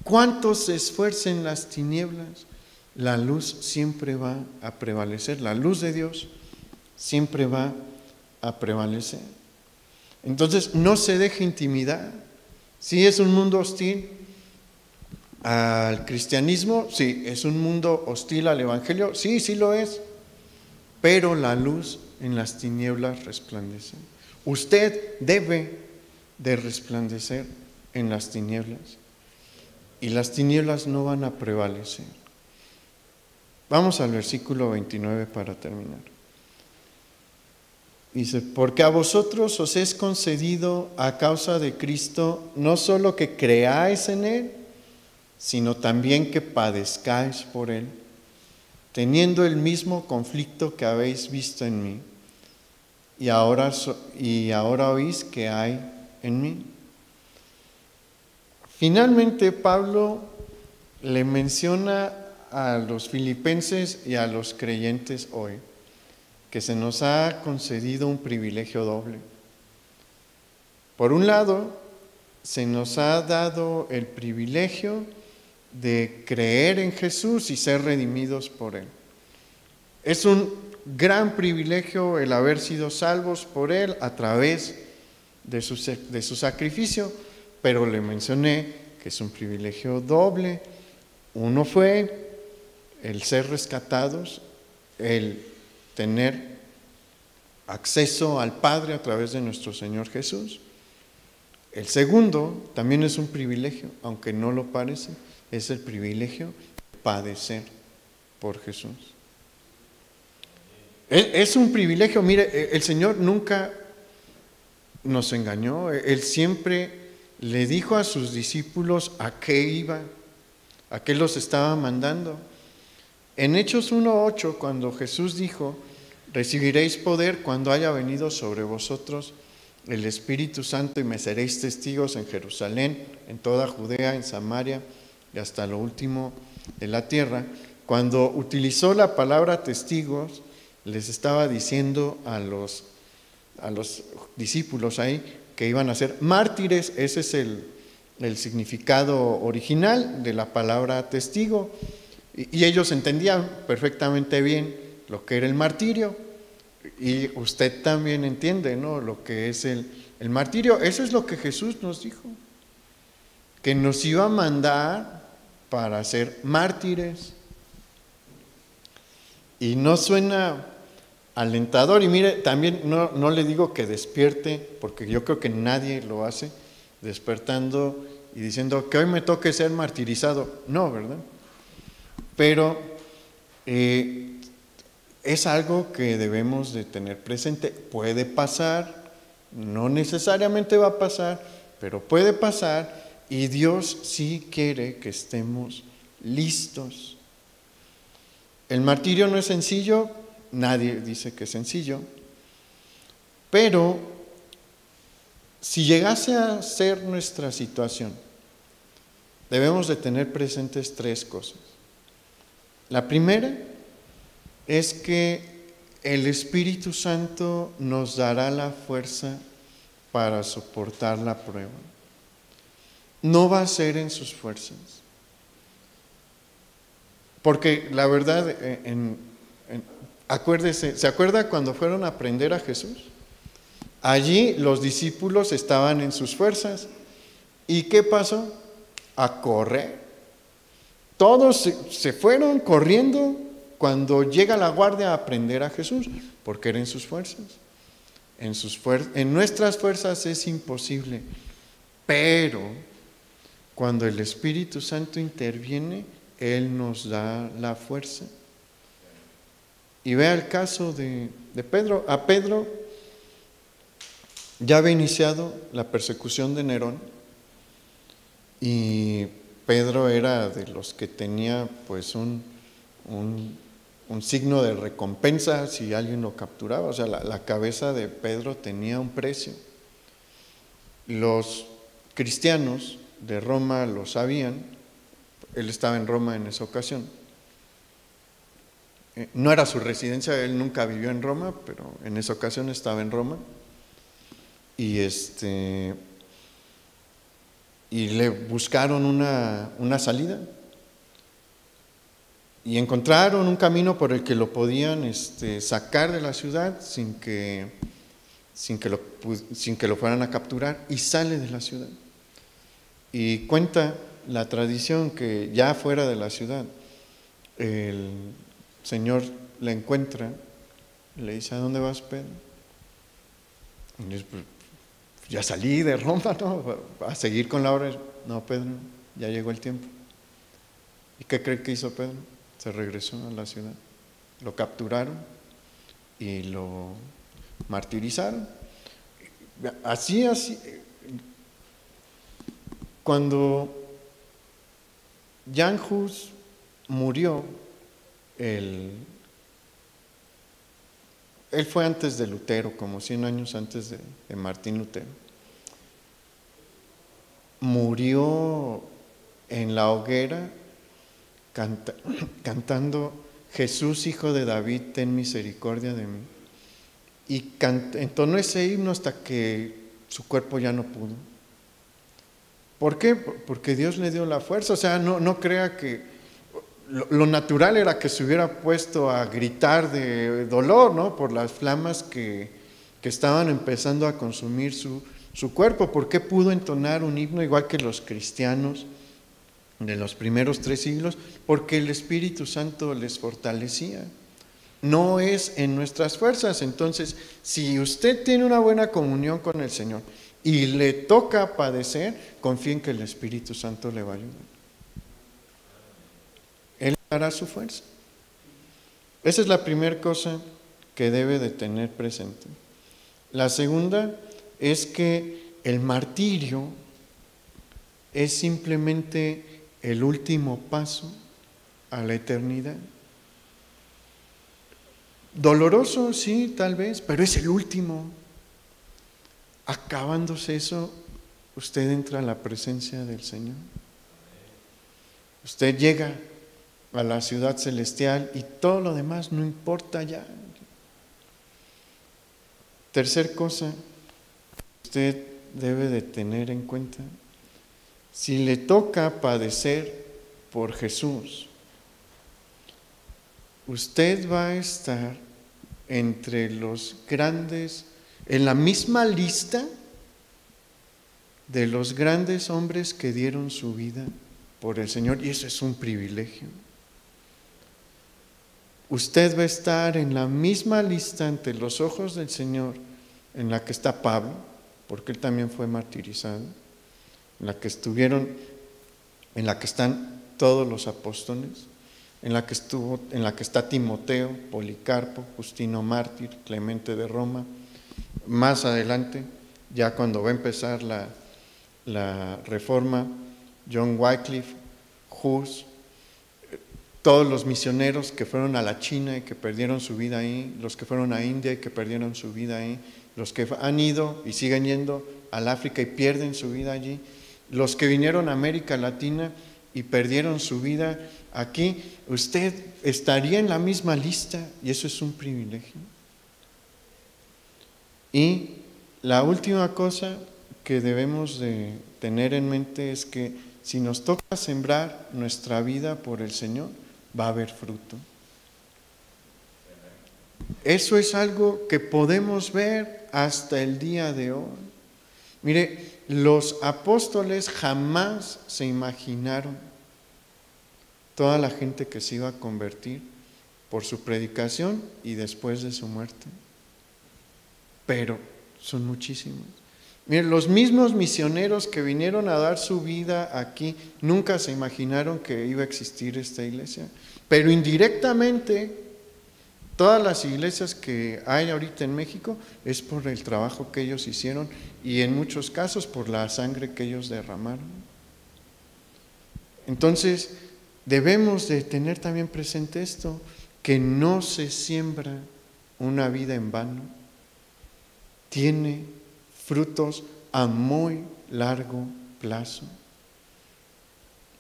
cuánto se esfuercen las tinieblas, la luz siempre va a prevalecer, la luz de Dios siempre va a prevalecer. Entonces, no se deje intimidar. Sí, es un mundo hostil al cristianismo, sí, es un mundo hostil al evangelio, sí, sí lo es, pero la luz en las tinieblas resplandece. Usted debe de resplandecer en las tinieblas y las tinieblas no van a prevalecer. Vamos al versículo 29 para terminar. Dice, porque a vosotros os es concedido a causa de Cristo no solo que creáis en Él, sino también que padezcáis por Él, teniendo el mismo conflicto que habéis visto en mí, y ahora oís que hay en mí. Finalmente, Pablo le menciona a los filipenses y a los creyentes hoy que se nos ha concedido un privilegio doble. Por un lado, se nos ha dado el privilegio de creer en Jesús y ser redimidos por Él. Es un gran privilegio el haber sido salvos por Él a través de su sacrificio, pero le mencioné que es un privilegio doble. Uno fue el ser rescatados, el tener acceso al Padre a través de nuestro Señor Jesús. El segundo también es un privilegio, aunque no lo parece, es el privilegio de padecer por Jesús. Es un privilegio, mire, el Señor nunca nos engañó, Él siempre le dijo a sus discípulos a qué iba, a qué los estaba mandando. En Hechos 1:8, cuando Jesús dijo, recibiréis poder cuando haya venido sobre vosotros el Espíritu Santo y me seréis testigos en Jerusalén, en toda Judea, en Samaria y hasta lo último de la tierra, cuando utilizó la palabra testigos, les estaba diciendo a los discípulos ahí que iban a ser mártires. Ese es el significado original de la palabra testigo. Y ellos entendían perfectamente bien lo que era el martirio. Y usted también entiende, ¿no?, lo que es el martirio. Eso es lo que Jesús nos dijo, que nos iba a mandar para ser mártires. Y no suena alentador. Y mire, también no le digo que despierte, porque yo creo que nadie lo hace, despertando y diciendo que hoy me toque ser martirizado. No, ¿verdad? Pero es algo que debemos de tener presente. Puede pasar, no necesariamente va a pasar, pero puede pasar, y Dios sí quiere que estemos listos. El martirio no es sencillo, nadie dice que es sencillo, pero si llegase a ser nuestra situación, debemos de tener presentes 3 cosas. La primera es que el Espíritu Santo nos dará la fuerza para soportar la prueba. No va a ser en sus fuerzas. Porque la verdad, acuérdese, ¿se acuerda cuando fueron a aprender a Jesús? Allí los discípulos estaban en sus fuerzas. ¿Y qué pasó? A correr. Todos se fueron corriendo cuando llega la guardia a aprender a Jesús, porque era en sus fuerzas. En nuestras fuerzas es imposible, pero cuando el Espíritu Santo interviene, Él nos da la fuerza. Y vea el caso de Pedro. A Pedro ya había iniciado la persecución de Nerón, y Pedro era de los que tenía pues un signo de recompensa si alguien lo capturaba. O sea, la cabeza de Pedro tenía un precio. Los cristianos de Roma lo sabían. Él estaba en Roma en esa ocasión. No era su residencia, él nunca vivió en Roma, pero en esa ocasión estaba en Roma. Y le buscaron una salida. Y encontraron un camino por el que lo podían sacar de la ciudad sin que lo fueran a capturar, y sale de la ciudad. Y cuenta la tradición que ya fuera de la ciudad, el Señor le encuentra, le dice: ¿a dónde vas, Pedro? Y dice: pues, ya salí de Roma, ¿no? A seguir con la obra. No, Pedro, ya llegó el tiempo. ¿Y qué cree que hizo Pedro? Se regresó a la ciudad. Lo capturaron y lo martirizaron. Así. Cuando Jan Hus murió, él fue antes de Lutero, como 100 años antes de Martín Lutero. Murió en la hoguera cantando: Jesús, hijo de David, ten misericordia de mí. Y entonó ese himno hasta que su cuerpo ya no pudo. ¿Por qué? Porque Dios le dio la fuerza. O sea, no crea que lo natural era que se hubiera puesto a gritar de dolor, ¿no?, por las flamas que estaban empezando a consumir su cuerpo. ¿Por qué pudo entonar un himno igual que los cristianos de los primeros 3 siglos? Porque el Espíritu Santo les fortalecía. No es en nuestras fuerzas. Entonces, si usted tiene una buena comunión con el Señor y le toca padecer, confíe en que el Espíritu Santo le va a ayudar. Él dará su fuerza. Esa es la primera cosa que debe de tener presente. La segunda es que el martirio es simplemente el último paso a la eternidad. Doloroso, sí, tal vez, pero es el último. Acabándose eso, usted entra a la presencia del Señor. Usted llega a la ciudad celestial y todo lo demás no importa ya. Tercer cosa, usted debe de tener en cuenta, si le toca padecer por Jesús, usted va a estar entre los grandes, en la misma lista de los grandes hombres que dieron su vida por el Señor, y eso es un privilegio. Usted va a estar en la misma lista ante los ojos del Señor en la que está Pablo, porque él también fue martirizado, en la que estuvieron, en la que están todos los apóstoles, en la que está Timoteo, Policarpo, Justino mártir, Clemente de Roma. Más adelante, ya cuando va a empezar la Reforma, John Wycliffe, Hus, todos los misioneros que fueron a la China y que perdieron su vida ahí, los que fueron a India y que perdieron su vida ahí, los que han ido y siguen yendo al África y pierden su vida allí, los que vinieron a América Latina y perdieron su vida aquí, usted estaría en la misma lista y eso es un privilegio. Y la última cosa que debemos de tener en mente es que si nos toca sembrar nuestra vida por el Señor, va a haber fruto. Eso es algo que podemos ver hasta el día de hoy. Mire, los apóstoles jamás se imaginaron toda la gente que se iba a convertir por su predicación y después de su muerte. Pero son muchísimos. Miren, los mismos misioneros que vinieron a dar su vida aquí nunca se imaginaron que iba a existir esta iglesia. Pero indirectamente, todas las iglesias que hay ahorita en México es por el trabajo que ellos hicieron y en muchos casos por la sangre que ellos derramaron. Entonces, debemos de tener también presente esto, que no se siembra una vida en vano. Tiene frutos a muy largo plazo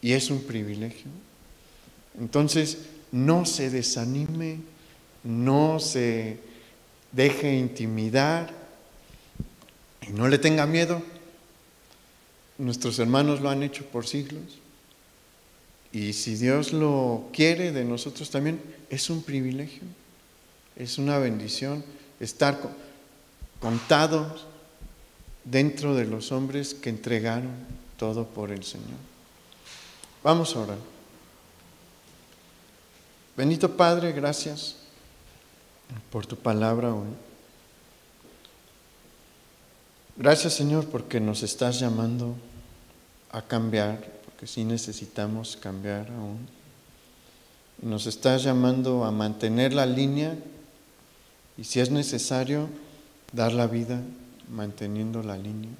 y es un privilegio. Entonces, no se desanime, no se deje intimidar y no le tenga miedo. Nuestros hermanos lo han hecho por siglos y si Dios lo quiere de nosotros también, es un privilegio, es una bendición estar contados dentro de los hombres que entregaron todo por el Señor. Vamos a orar. Bendito Padre, gracias por tu palabra hoy. Gracias, Señor, porque nos estás llamando a cambiar, porque sí necesitamos cambiar aún. Nos estás llamando a mantener la línea y si es necesario, dar la vida manteniendo la línea.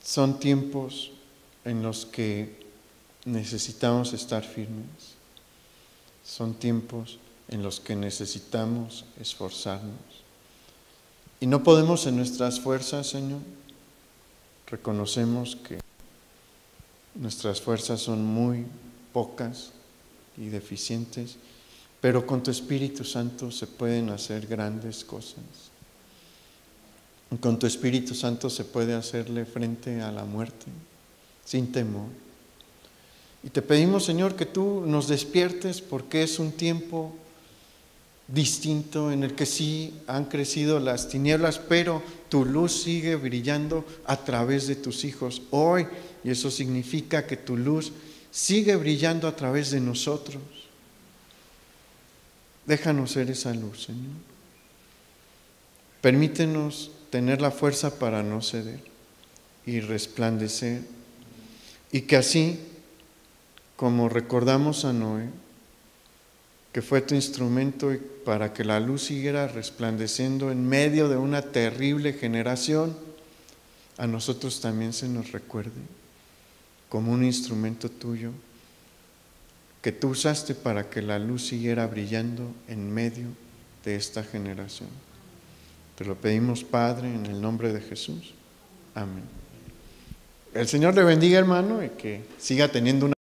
Son tiempos en los que necesitamos estar firmes. Son tiempos en los que necesitamos esforzarnos. Y no podemos en nuestras fuerzas, Señor. Reconocemos que nuestras fuerzas son muy pocas y deficientes, pero con tu Espíritu Santo se pueden hacer grandes cosas. Con tu Espíritu Santo se puede hacerle frente a la muerte sin temor. Y te pedimos, Señor, que tú nos despiertes porque es un tiempo distinto en el que sí han crecido las tinieblas, pero tu luz sigue brillando a través de tus hijos hoy. Y eso significa que tu luz sigue brillando a través de nosotros. Déjanos ser esa luz, Señor. Permítenos tener la fuerza para no ceder y resplandecer. Y que así, como recordamos a Noé, que fue tu instrumento para que la luz siguiera resplandeciendo en medio de una terrible generación, a nosotros también se nos recuerde como un instrumento tuyo que tú usaste para que la luz siguiera brillando en medio de esta generación. Te lo pedimos, Padre, en el nombre de Jesús. Amén. El Señor le bendiga, hermano, y que siga teniendo una